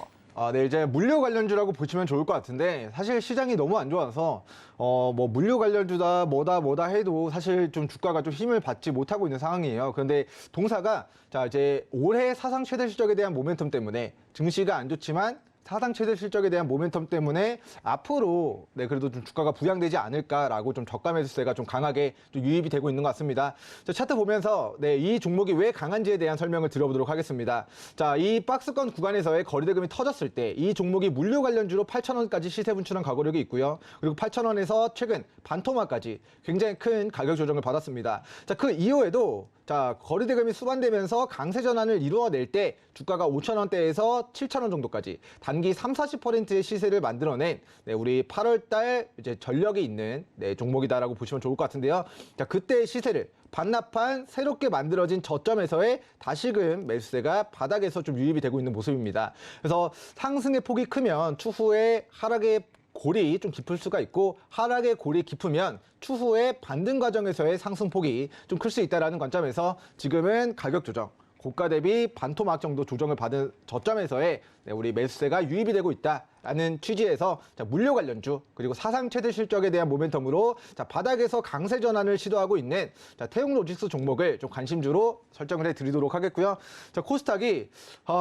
S4: 네, 이제 물류 관련주라고 보시면 좋을 것 같은데 사실 시장이 너무 안 좋아서 뭐 물류 관련주다 뭐다 해도 사실 좀 주가가 좀 힘을 받지 못하고 있는 상황이에요. 그런데 동사가 자, 이제 올해 사상 최대 실적에 대한 모멘텀 때문에 증시가 안 좋지만 사상 최대 실적에 대한 모멘텀 때문에 앞으로 네, 그래도 좀 주가가 부양되지 않을까라고 좀 저가 매수세가 좀 강하게 좀 유입이 되고 있는 것 같습니다. 자, 차트 보면서 네, 이 종목이 왜 강한지에 대한 설명을 드려보도록 하겠습니다. 자, 이 박스권 구간에서의 거래대금이 터졌을 때 이 종목이 물류 관련주로 8,000원까지 시세 분출한 과거력이 있고요. 그리고 8,000원에서 최근 반토막까지 굉장히 큰 가격 조정을 받았습니다. 자, 그 이후에도 자, 거래대금이 수반되면서 강세 전환을 이루어낼 때 주가가 5,000원대에서 7,000원 정도까지 단기 30~40%의 시세를 만들어낸 네, 우리 8월달 이제 전력이 있는 네, 종목이다라고 보시면 좋을 것 같은데요. 자, 그때의 시세를 반납한 새롭게 만들어진 저점에서의 다시금 매수세가 바닥에서 좀 유입이 되고 있는 모습입니다. 그래서 상승의 폭이 크면 추후에 하락의 골이 좀 깊을 수가 있고 하락의 골이 깊으면 추후에 반등 과정에서의 상승폭이 좀 클 수 있다는 관점에서 지금은 가격 조정, 고가 대비 반토막 정도 조정을 받은 저점에서의 네, 우리 매수세가 유입이 되고 있다라는 취지에서 자, 물류 관련주 그리고 사상 최대 실적에 대한 모멘텀으로 자, 바닥에서 강세 전환을 시도하고 있는 자, 태웅로직스 종목을 좀 관심주로 설정을 해드리도록 하겠고요. 자, 코스닥이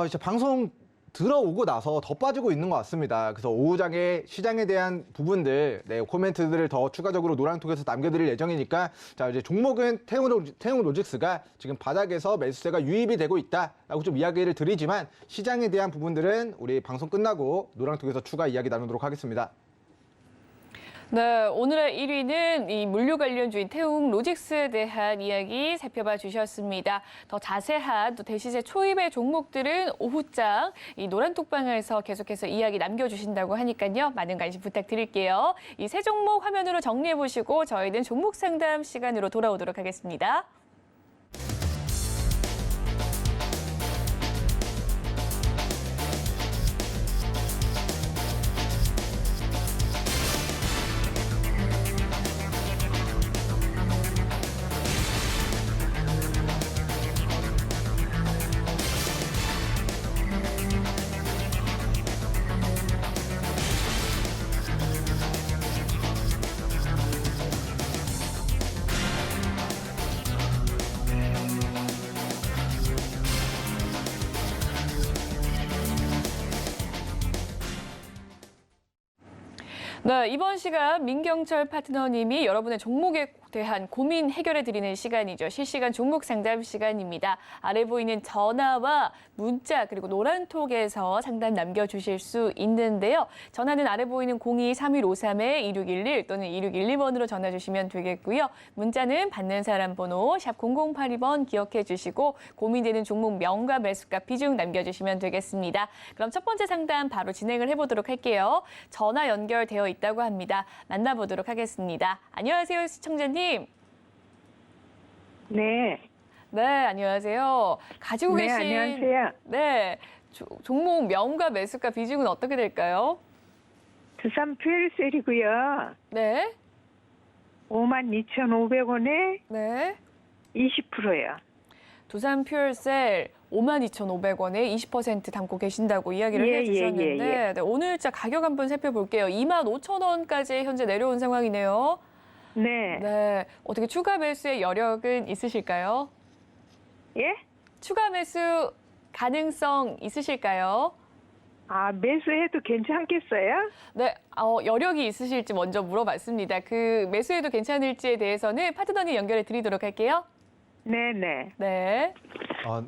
S4: 이제 방송 들어오고 나서 더 빠지고 있는 것 같습니다. 그래서 오후장에 시장에 대한 부분들, 네, 코멘트들을 더 추가적으로 노랑톡에서 남겨드릴 예정이니까 자, 이제 종목은 태웅로직스가 지금 바닥에서 매수세가 유입이 되고 있다라고 좀 이야기를 드리지만 시장에 대한 부분들은 우리 방송 끝나고 노랑톡에서 추가 이야기 나누도록 하겠습니다.
S2: 네, 오늘의 1위는 이 물류 관련주인 태웅로직스에 대한 이야기 살펴봐 주셨습니다. 더 자세한 또 대시세 초입의 종목들은 오후장 이 노란톡방에서 계속해서 이야기 남겨주신다고 하니까요. 많은 관심 부탁드릴게요. 이 세 종목 화면으로 정리해 보시고 저희는 종목 상담 시간으로 돌아오도록 하겠습니다. 네, 이번 시간 민경철 파트너님이 여러분의 종목에 대한 고민 해결해 드리는 시간이죠. 실시간 종목 상담 시간입니다. 아래 보이는 전화와 문자 그리고 노란톡에서 상담 남겨주실 수 있는데요. 전화는 아래 보이는 02-3153-2611 또는 2612번으로 전화 주시면 되겠고요. 문자는 받는 사람 번호 샵 0082번 기억해 주시고 고민되는 종목 명과 매수가 비중 남겨주시면 되겠습니다. 그럼 첫 번째 상담 바로 진행을 해보도록 할게요. 전화 연결되어 있다고 합니다. 만나보도록 하겠습니다. 안녕하세요, 시청자님.
S5: 네.
S2: 네, 안녕하세요. 가지고
S5: 네,
S2: 계신
S5: 안녕하세요.
S2: 네, 종목 명과 매수가 비중은 어떻게 될까요?
S5: 두산 퓨엘셀이고요.
S2: 네,
S5: 52,500원에
S2: 네.
S5: 20%예요.
S2: 두산 퓨얼셀 52,500원에 20% 담고 계신다고 이야기를
S5: 예,
S2: 해주셨는데
S5: 예.
S2: 네, 오늘자 가격 한번 살펴볼게요. 25,000원까지 현재 내려온 상황이네요.
S5: 네.
S2: 네. 어떻게 추가 매수의 여력은 있으실까요?
S5: 예?
S2: 추가 매수 가능성 있으실까요?
S5: 아, 매수해도 괜찮겠어요?
S2: 네, 여력이 있으실지 먼저 물어봤습니다. 그 매수해도 괜찮을지에 대해서는 파트너님 연결해 드리도록 할게요.
S5: 네네.
S2: 네.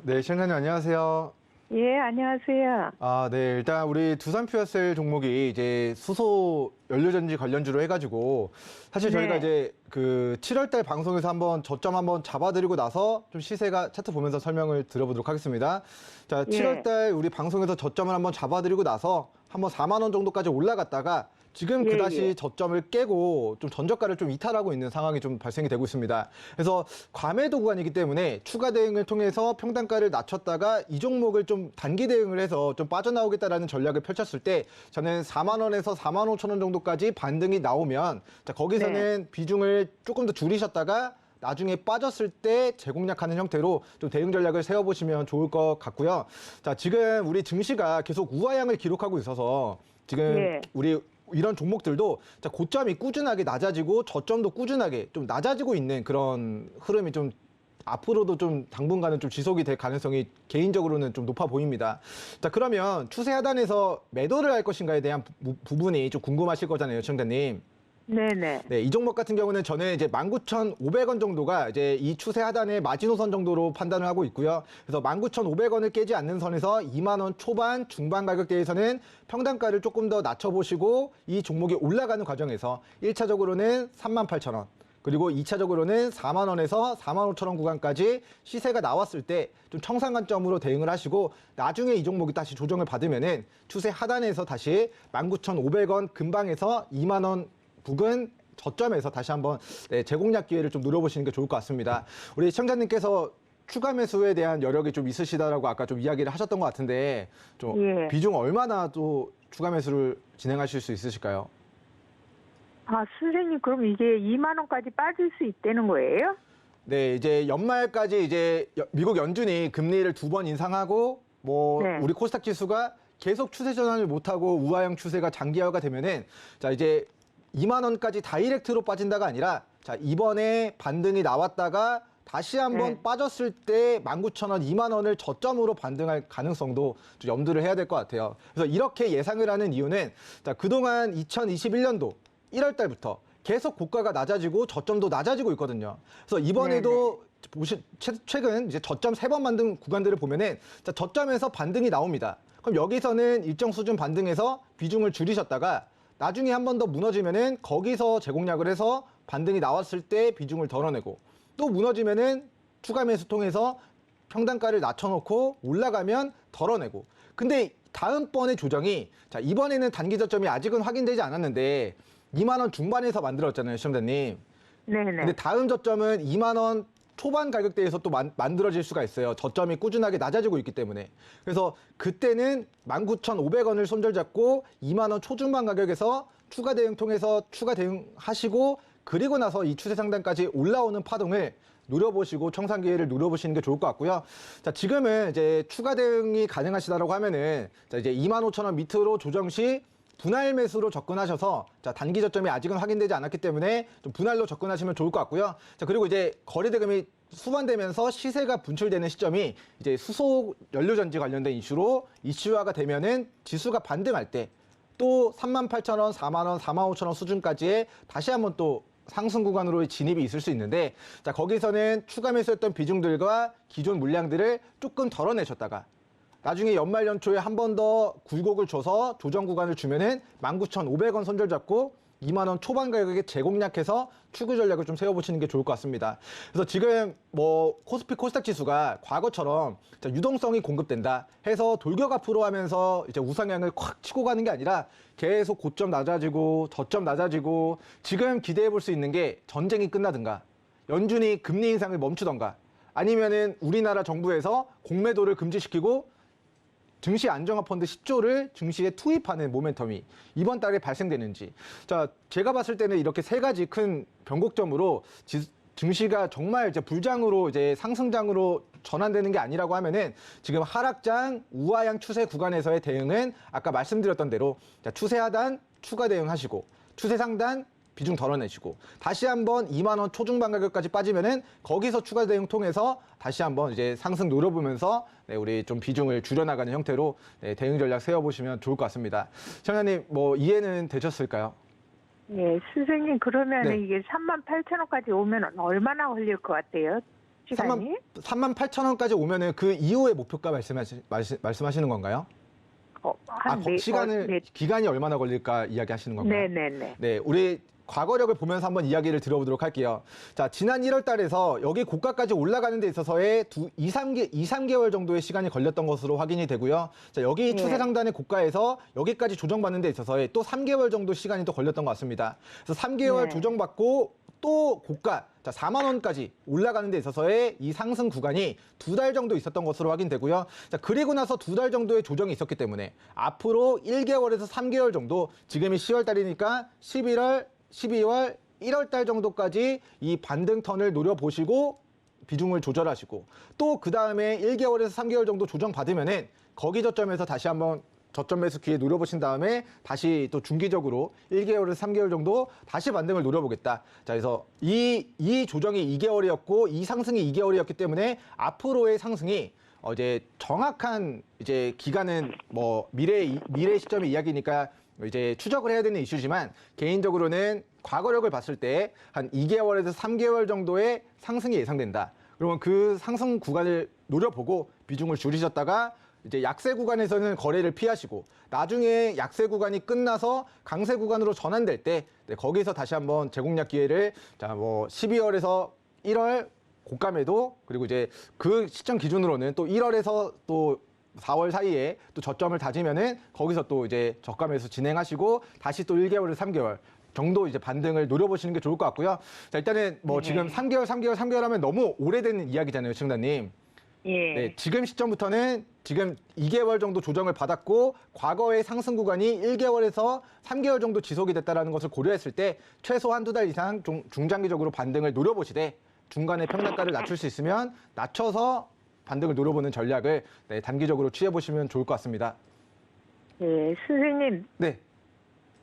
S4: 네, 시청자님 안녕하세요.
S5: 예, 안녕하세요.
S4: 네, 일단 우리 두산 퓨어셀 종목이 이제 수소 연료전지 관련주로 해가지고 사실 저희가
S5: 네.
S4: 이제 그 7월달 방송에서 한번 저점 한번 잡아드리고 나서 좀 시세가 차트 보면서 설명을 드려보도록 하겠습니다. 자, 7월달 우리 방송에서 저점을 한번 잡아드리고 나서 한번 4만 원 정도까지 올라갔다가 지금
S5: 예,
S4: 그다시
S5: 예.
S4: 저점을 깨고 좀 전저가를 좀 이탈하고 있는 상황이 좀 발생이 되고 있습니다. 그래서 과매도 구간이기 때문에 추가 대응을 통해서 평단가를 낮췄다가 이 종목을 좀 단기 대응을 해서 좀 빠져나오겠다라는 전략을 펼쳤을 때 저는 4만 원에서 4만 5천 원 정도까지 반등이 나오면 자, 거기서는 비중을 조금 더 줄이셨다가 나중에 빠졌을 때 재공략하는 형태로 좀 대응 전략을 세워보시면 좋을 것 같고요. 자, 지금 우리 증시가 계속 우하향을 기록하고 있어서 지금
S5: 예.
S4: 우리 이런 종목들도 자, 고점이 꾸준하게 낮아지고 저점도 꾸준하게 좀 낮아지고 있는 그런 흐름이 좀 앞으로도 좀 당분간은 좀 지속이 될 가능성이 개인적으로는 좀 높아 보입니다. 자, 그러면 추세 하단에서 매도를 할 것인가에 대한 부분이 좀 궁금하실 거잖아요, 시청자님.
S5: 네네.
S4: 네, 이 종목 같은 경우는 저는 이제 19,500원 정도가 이제 이 추세 하단의 마지노선 정도로 판단을 하고 있고요. 그래서 19,500원을 깨지 않는 선에서 2만 원 초반, 중반 가격대에서는 평단가를 조금 더 낮춰보시고 이 종목이 올라가는 과정에서 1차적으로는 38,000원, 그리고 2차적으로는 4만 원에서 4만 5천 원 구간까지 시세가 나왔을 때 좀 청산관점으로 대응을 하시고 나중에 이 종목이 다시 조정을 받으면은 추세 하단에서 다시 19,500원 근방에서 2만 원 부근 저점에서 다시 한번 재공략 기회를 좀 노려보시는 게 좋을 것 같습니다. 우리 시청자님께서 추가 매수에 대한 여력이 좀 있으시다라고 아까 좀 이야기를 하셨던 것 같은데 좀
S5: 예.
S4: 비중 얼마나 또 추가 매수를 진행하실 수 있으실까요?
S5: 아, 선생님, 그럼 이게 2만 원까지 빠질 수 있다는 거예요?
S4: 네, 이제 연말까지 이제 미국 연준이 금리를 2번 인상하고 뭐
S5: 네.
S4: 우리 코스닥 지수가 계속 추세 전환을 못하고 우하형 추세가 장기화가 되면은 자, 이제 2만 원까지 다이렉트로 빠진다가 아니라 자, 이번에 반등이 나왔다가 다시 한번
S5: 네.
S4: 빠졌을 때 19,000원, 2만 원을 저점으로 반등할 가능성도 좀 염두를 해야 될 것 같아요. 그래서 이렇게 예상을 하는 이유는 자, 그동안 2021년도 1월 달부터 계속 고가가 낮아지고 저점도 낮아지고 있거든요. 그래서 이번에도 최근 이제 저점 3번 만든 구간들을 보면은 자, 저점에서 반등이 나옵니다. 그럼 여기서는 일정 수준 반등해서 비중을 줄이셨다가 나중에 한 번 더 무너지면은 거기서 재공략을 해서 반등이 나왔을 때 비중을 덜어내고 또 무너지면은 추가 매수 통해서 평단가를 낮춰놓고 올라가면 덜어내고. 근데 다음번에 조정이 자, 이번에는 단기 저점이 아직은 확인되지 않았는데 2만 원 중반에서 만들었잖아요, 시청자님.
S5: 네네.
S4: 근데 다음 저점은 2만 원 초반 가격대에서 또 만들어질 수가 있어요. 저점이 꾸준하게 낮아지고 있기 때문에. 그래서 그때는 19,500원을 손절잡고 2만 원 초중반 가격에서 추가 대응 통해서 추가 대응하시고 그리고 나서 이 추세 상단까지 올라오는 파동을 노려보시고 청산 기회를 노려보시는 게 좋을 것 같고요. 자, 지금은 이제 추가 대응이 가능하시다라고 하면은 자, 이제 25,000원 밑으로 조정 시 분할 매수로 접근하셔서 자, 단기 저점이 아직은 확인되지 않았기 때문에 좀 분할로 접근하시면 좋을 것 같고요. 자, 그리고 이제 거래 대금이 수반되면서 시세가 분출되는 시점이 이제 수소 연료전지 관련된 이슈로 이슈화가 되면은 지수가 반등할 때 또 38,000원, 4만 원, 4만 5천 원 수준까지의 다시 한번 또 상승 구간으로 진입이 있을 수 있는데 자, 거기서는 추가 매수했던 비중들과 기존 물량들을 조금 덜어내셨다가 나중에 연말 연초에 한 번 더 굴곡을 줘서 조정 구간을 주면은 19,500원 손절 잡고 2만 원 초반 가격에 재공략해서 추구 전략을 좀 세워보시는 게 좋을 것 같습니다. 그래서 지금 뭐 코스피 코스닥 지수가 과거처럼 자, 유동성이 공급된다 해서 돌격 앞으로 하면서 이제 우상향을 콱 치고 가는 게 아니라 계속 고점 낮아지고 저점 낮아지고 지금 기대해 볼 수 있는 게 전쟁이 끝나든가 연준이 금리 인상을 멈추던가 아니면은 우리나라 정부에서 공매도를 금지시키고 증시 안정화 펀드 10조를 증시에 투입하는 모멘텀이 이번 달에 발생되는지. 자, 제가 봤을 때는 이렇게 세 가지 큰 변곡점으로 증시가 정말 이제 불장으로 이제 상승장으로 전환되는 게 아니라고 하면은 지금 하락장 우하향 추세 구간에서의 대응은 아까 말씀드렸던 대로 자, 추세 하단 추가 대응하시고 추세 상단 비중 덜어내시고 다시 한번 2만 원 초중반 가격까지 빠지면은 거기서 추가 대응 통해서 다시 한번 이제 상승 노려보면서 네, 우리 좀 비중을 줄여나가는 형태로 네, 대응 전략 세워보시면 좋을 것 같습니다. 시청자님 뭐 이해는 되셨을까요?
S5: 예, 선생님 그러면
S4: 네.
S5: 이게 38,000원까지 오면 얼마나 걸릴 것 같아요? 시간이?
S4: 3만 8천 원까지 오면은 그 이후의 목표가 말씀하시는 건가요? 시간을 기간이 얼마나 걸릴까 이야기하시는 건가요?
S5: 네네네.
S4: 네, 우리 과거력을 보면서 한번 이야기를 들어보도록 할게요. 자, 지난 1월 달에서 여기 고가까지 올라가는 데 있어서의 2, 3개월 정도의 시간이 걸렸던 것으로 확인이 되고요. 자, 여기 추세 상단의 고가에서 여기까지 조정받는 데 있어서의 또 3개월 정도 시간이 또 걸렸던 것 같습니다. 그래서 3개월
S5: 네.
S4: 조정받고 또 고가, 자, 4만 원까지 올라가는 데 있어서의 이 상승 구간이 2달 정도 있었던 것으로 확인되고요. 자, 그리고 나서 2달 정도의 조정이 있었기 때문에 앞으로 1개월에서 3개월 정도, 지금이 10월 달이니까 11월, 12월, 1월 달 정도까지 이 반등 턴을 노려보시고 비중을 조절하시고 또 그 다음에 1개월에서 3개월 정도 조정받으면은 거기 저점에서 다시 한번 저점 매수 기회 노려보신 다음에 다시 또 중기적으로 1개월에서 3개월 정도 다시 반등을 노려보겠다. 자, 그래서 이 조정이 2개월이었고 이 상승이 2개월이었기 때문에 앞으로의 상승이 이제 정확한 이제 기간은 뭐 미래 시점의 이야기니까 이제 추적을 해야 되는 이슈지만 개인적으로는 과거력을 봤을 때 한 2개월에서 3개월 정도의 상승이 예상된다. 그러면 그 상승 구간을 노려보고 비중을 줄이셨다가 이제 약세 구간에서는 거래를 피하시고 나중에 약세 구간이 끝나서 강세 구간으로 전환될 때 네, 거기서 다시 한번 재공략 기회를 자, 뭐 12월에서 1월 고가 매도 그리고 이제 그 시점 기준으로는 또 1월에서 또 4월 사이에 또 저점을 다지면은 거기서 또 이제 저가 매수 진행하시고 다시 또 1개월에서 3개월 정도 이제 반등을 노려보시는 게 좋을 것 같고요. 자, 일단은 뭐 지금 3개월 하면 너무 오래된 이야기잖아요, 시청자님.
S5: 예.
S4: 네, 지금 시점부터는 지금 2개월 정도 조정을 받았고 과거의 상승 구간이 1개월에서 3개월 정도 지속이 됐다는 것을 고려했을 때 최소 한두 달 이상 중장기적으로 반등을 노려보시되 중간에 평단가를 낮출 수 있으면 낮춰서 반등을 노려보는 전략을 네, 단기적으로 취해보시면 좋을 것 같습니다.
S5: 예, 선생님
S4: 네.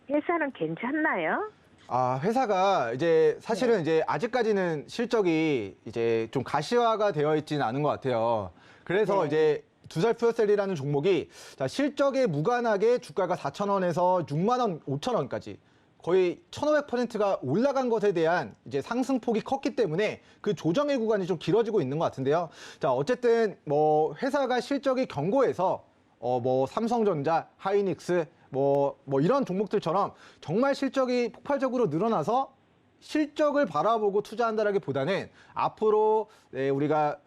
S5: 회사는 괜찮나요?
S4: 아, 회사가 이제 사실은 이제 아직까지는 실적이 이제 좀 가시화가 되어 있지는 않은 것 같아요. 그래서
S5: 네.
S4: 이제 두살 퓨어셀이라는 종목이 자, 실적에 무관하게 주가가 4,000원에서 6만 원, 5천 원까지 거의 1,500%가 올라간 것에 대한 이제 상승폭이 컸기 때문에 그 조정의 구간이 좀 길어지고 있는 것 같은데요. 자, 어쨌든 뭐 회사가 실적이 견고해서 뭐 삼성전자, 하이닉스 뭐 이런 종목들처럼 정말 실적이 폭발적으로 늘어나서 실적을 바라보고 투자한다라기보다는 앞으로 네, 우리가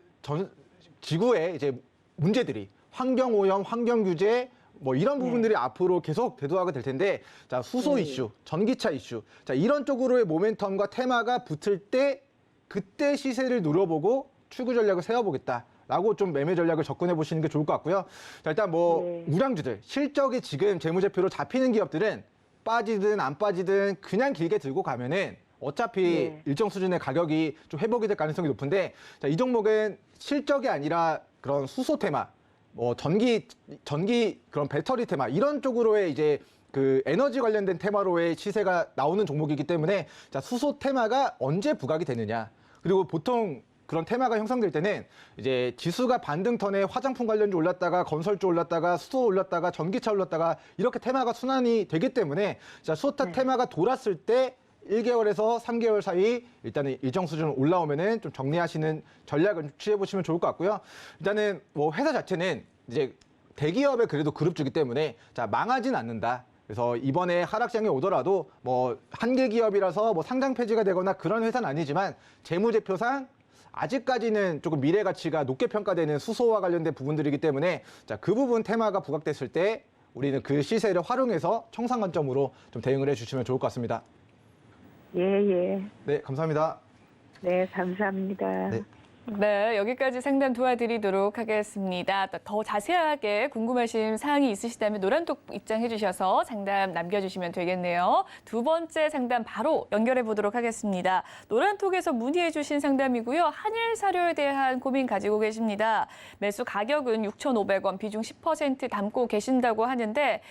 S4: 지구의 이제 문제들이 환경 오염, 환경 규제 뭐 이런 부분들이 앞으로 계속 대두하게 될 텐데 자, 수소 이슈, 전기차 이슈 자, 이런 쪽으로의 모멘텀과 테마가 붙을 때 그때 시세를 노려보고 추구 전략을 세워보겠다. 라고 좀 매매 전략을 접근해 보시는 게 좋을 것 같고요. 자, 일단 뭐 우량주들 실적이 지금 재무제표로 잡히는 기업들은 빠지든 안 빠지든 그냥 길게 들고 가면은 어차피 일정 수준의 가격이 좀 회복이 될 가능성이 높은데 자, 이 종목은 실적이 아니라 그런 수소 테마, 뭐 전기 그런 배터리 테마 이런 쪽으로의 이제 그 에너지 관련된 테마로의 시세가 나오는 종목이기 때문에 자, 수소 테마가 언제 부각이 되느냐 그리고 보통 그런 테마가 형성될 때는 이제 지수가 반등 턴에 화장품 관련주 올랐다가 건설주 올랐다가 수소 올랐다가 전기차 올랐다가 이렇게 테마가 순환이 되기 때문에 자, 수소타 테마가 돌았을 때 1개월에서 3개월 사이 일단은 일정 수준 올라오면은 좀 정리하시는 전략을 취해보시면 좋을 것 같고요. 일단은 뭐 회사 자체는 이제 대기업의 그래도 그룹주기 때문에 자, 망하진 않는다. 그래서 이번에 하락장이 오더라도 뭐 한계 기업이라서 뭐 상장 폐지가 되거나 그런 회사는 아니지만 재무제표상 아직까지는 조금 미래 가치가 높게 평가되는 수소와 관련된 부분들이기 때문에 자, 그 부분 테마가 부각됐을 때 우리는 그 시세를 활용해서 청산 관점으로 좀 대응을 해주시면 좋을 것 같습니다.
S5: 예.
S4: 네, 감사합니다.
S5: 네, 감사합니다.
S4: 네.
S2: 네, 여기까지 상담 도와드리도록 하겠습니다. 더 자세하게 궁금하신 사항이 있으시다면 노란톡 입장해 주셔서 상담 남겨주시면 되겠네요. 두 번째 상담 바로 연결해 보도록 하겠습니다. 노란톡에서 문의해 주신 상담이고요. 한일 사료에 대한 고민 가지고 계십니다. 매수 가격은 6,500원, 비중 10% 담고 계신다고 하는데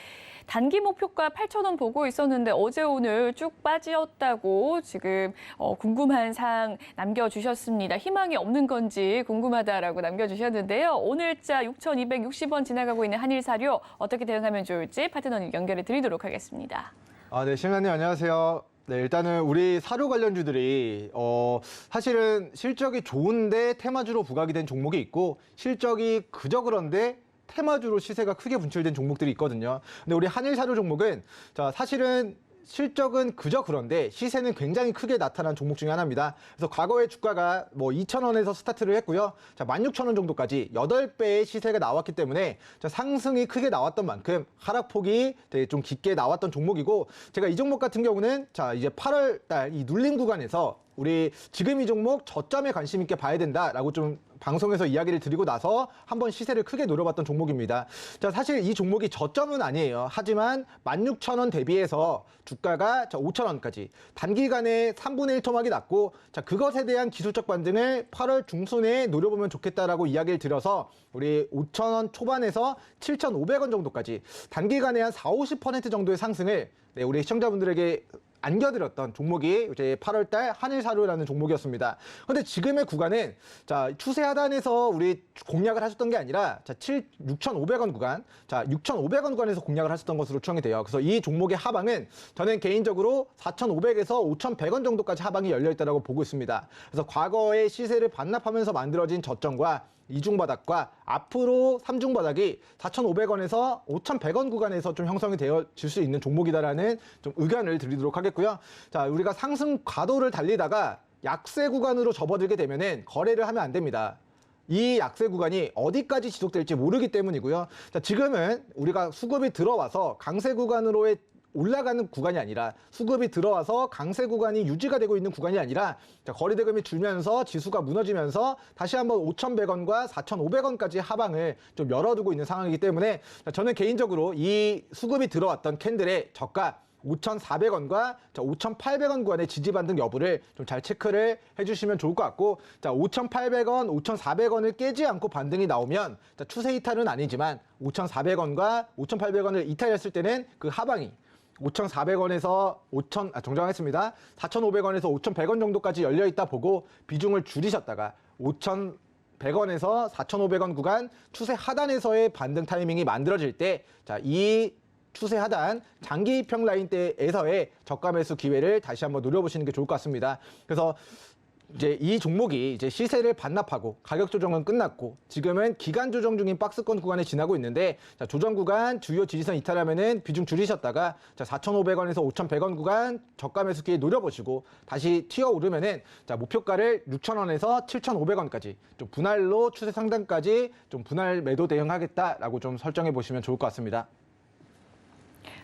S2: 단기 목표가 8,000원 보고 있었는데 어제 오늘 쭉 빠졌다고 지금 궁금한 사항 남겨주셨습니다. 희망이 없는 건지 궁금하다라고 남겨주셨는데요. 오늘자 6,260원 지나가고 있는 한일사료 어떻게 대응하면 좋을지 파트너님 연결해 드리도록 하겠습니다.
S4: 네, 실장님 안녕하세요. 네, 일단은 우리 사료 관련주들이 사실은 실적이 좋은데 테마주로 부각이 된 종목이 있고 실적이 그저 그런데 테마주로 시세가 크게 분출된 종목들이 있거든요. 근데 우리 한일사료 종목은 사실은 실적은 그저 그런데 시세는 굉장히 크게 나타난 종목 중에 하나입니다. 그래서 과거에 주가가 2,000원에서 스타트를 했고요. 16,000원 정도까지 8배의 시세가 나왔기 때문에 상승이 크게 나왔던 만큼 하락폭이 되게 좀 깊게 나왔던 종목이고, 제가 이 종목 같은 경우는 이제 8월 달 이 눌림 구간에서 우리 지금 이 종목 저점에 관심 있게 봐야 된다라고 좀 방송에서 이야기를 드리고 나서 한번 시세를 크게 노려봤던 종목입니다. 사실 이 종목이 저점은 아니에요. 하지만 16,000원 대비해서 주가가 5,000원까지 단기간에 3분의 1 토막이 났고, 그것에 대한 기술적 반등을 8월 중순에 노려보면 좋겠다라고 이야기를 드려서 우리 5,000원 초반에서 7,500원 정도까지 단기간에 한 40~50% 정도의 상승을 우리 시청자분들에게 안겨드렸던 종목이 이제 8월달 한일사료라는 종목이었습니다. 그런데 지금의 구간은 추세 하단에서 우리 공략을 하셨던 게 아니라 6,500원 구간, 6,500원 구간에서 공략을 하셨던 것으로 추정이 돼요. 그래서 이 종목의 하방은 저는 개인적으로 4,500에서 5,100원 정도까지 하방이 열려 있다고 보고 있습니다. 그래서 과거의 시세를 반납하면서 만들어진 저점과 이중바닥과 앞으로 삼중바닥이 4,500원에서 5,100원 구간에서 좀 형성이 되어질 수 있는 종목이다라는 좀 의견을 드리도록 하겠고요. 우리가 상승 과도를 달리다가 약세 구간으로 접어들게 되면은 거래를 하면 안 됩니다. 이 약세 구간이 어디까지 지속될지 모르기 때문이고요. 지금은 우리가 수급이 들어와서 강세 구간으로의 올라가는 구간이 아니라 수급이 들어와서 강세 구간이 유지가 되고 있는 구간이 아니라 거래대금이 줄면서 지수가 무너지면서 다시 한번 5,100원과 4,500원까지 하방을 좀 열어두고 있는 상황이기 때문에 저는 개인적으로 이 수급이 들어왔던 캔들의 저가 5,400원과 5,800원 구간의 지지 반등 여부를 좀 잘 체크를 해주시면 좋을 것 같고, 5,800원, 5,400원을 깨지 않고 반등이 나오면 추세 이탈은 아니지만 5,400원과 5,800원을 이탈했을 때는 그 하방이 5,400원에서 정정하겠습니다. 4,500원에서 5,100원 정도까지 열려 있다 보고 비중을 줄이셨다가 5,100원에서 4,500원 구간 추세 하단에서의 반등 타이밍이 만들어질 때, 이 추세 하단 장기 입형 라인대에서의 저가 매수 기회를 다시 한번 노려보시는 게 좋을 것 같습니다. 그래서 이제 이 종목이 이제 시세를 반납하고 가격 조정은 끝났고 지금은 기간 조정 중인 박스권 구간에 지나고 있는데, 조정 구간 주요 지지선 이탈하면은 비중 줄이셨다가 4,500원에서 5,100원 구간 저가 매수 기회 노려보시고 다시 튀어 오르면은 목표가를 6,000원에서 7,500원까지 좀 분할로 추세 상단까지 좀 분할 매도 대응하겠다라고 좀 설정해 보시면 좋을 것 같습니다.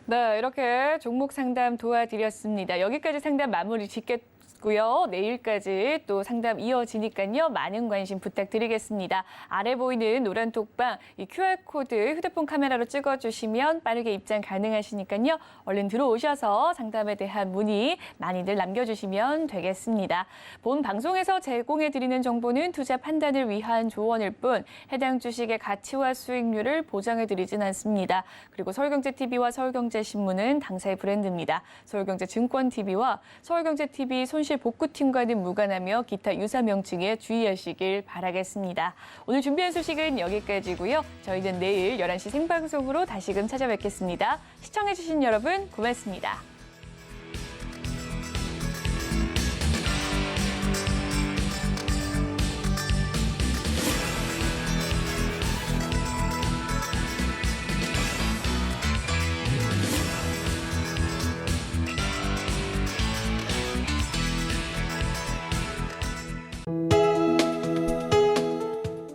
S2: 네, 이렇게 종목 상담 도와드렸습니다. 여기까지 상담 마무리 짓겠고요. 내일까지 또 상담 이어지니까요. 많은 관심 부탁드리겠습니다. 아래 보이는 노란 톡방 이 QR코드 휴대폰 카메라로 찍어주시면 빠르게 입장 가능하시니까요. 얼른 들어오셔서 상담에 대한 문의 많이들 남겨주시면 되겠습니다. 본 방송에서 제공해드리는 정보는 투자 판단을 위한 조언일 뿐 해당 주식의 가치와 수익률을 보장해드리진 않습니다. 그리고 서울경제TV와 서울경제신문은 당사의 브랜드입니다. 서울경제증권TV와 서울경제TV 손실복구팀과는 무관하며 기타 유사 명칭에 주의하시길 바라겠습니다. 오늘 준비한 소식은 여기까지고요. 저희는 내일 11시 생방송으로 다시금 찾아뵙겠습니다. 시청해주신 여러분 고맙습니다.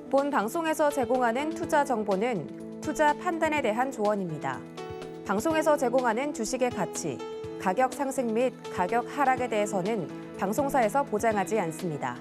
S1: 본 방송에서 제공하는 투자 정보는 투자 판단에 대한 조언입니다. 방송에서 제공하는 주식의 가치, 가격 상승 및 가격 하락에 대해서는 방송사에서 보장하지 않습니다.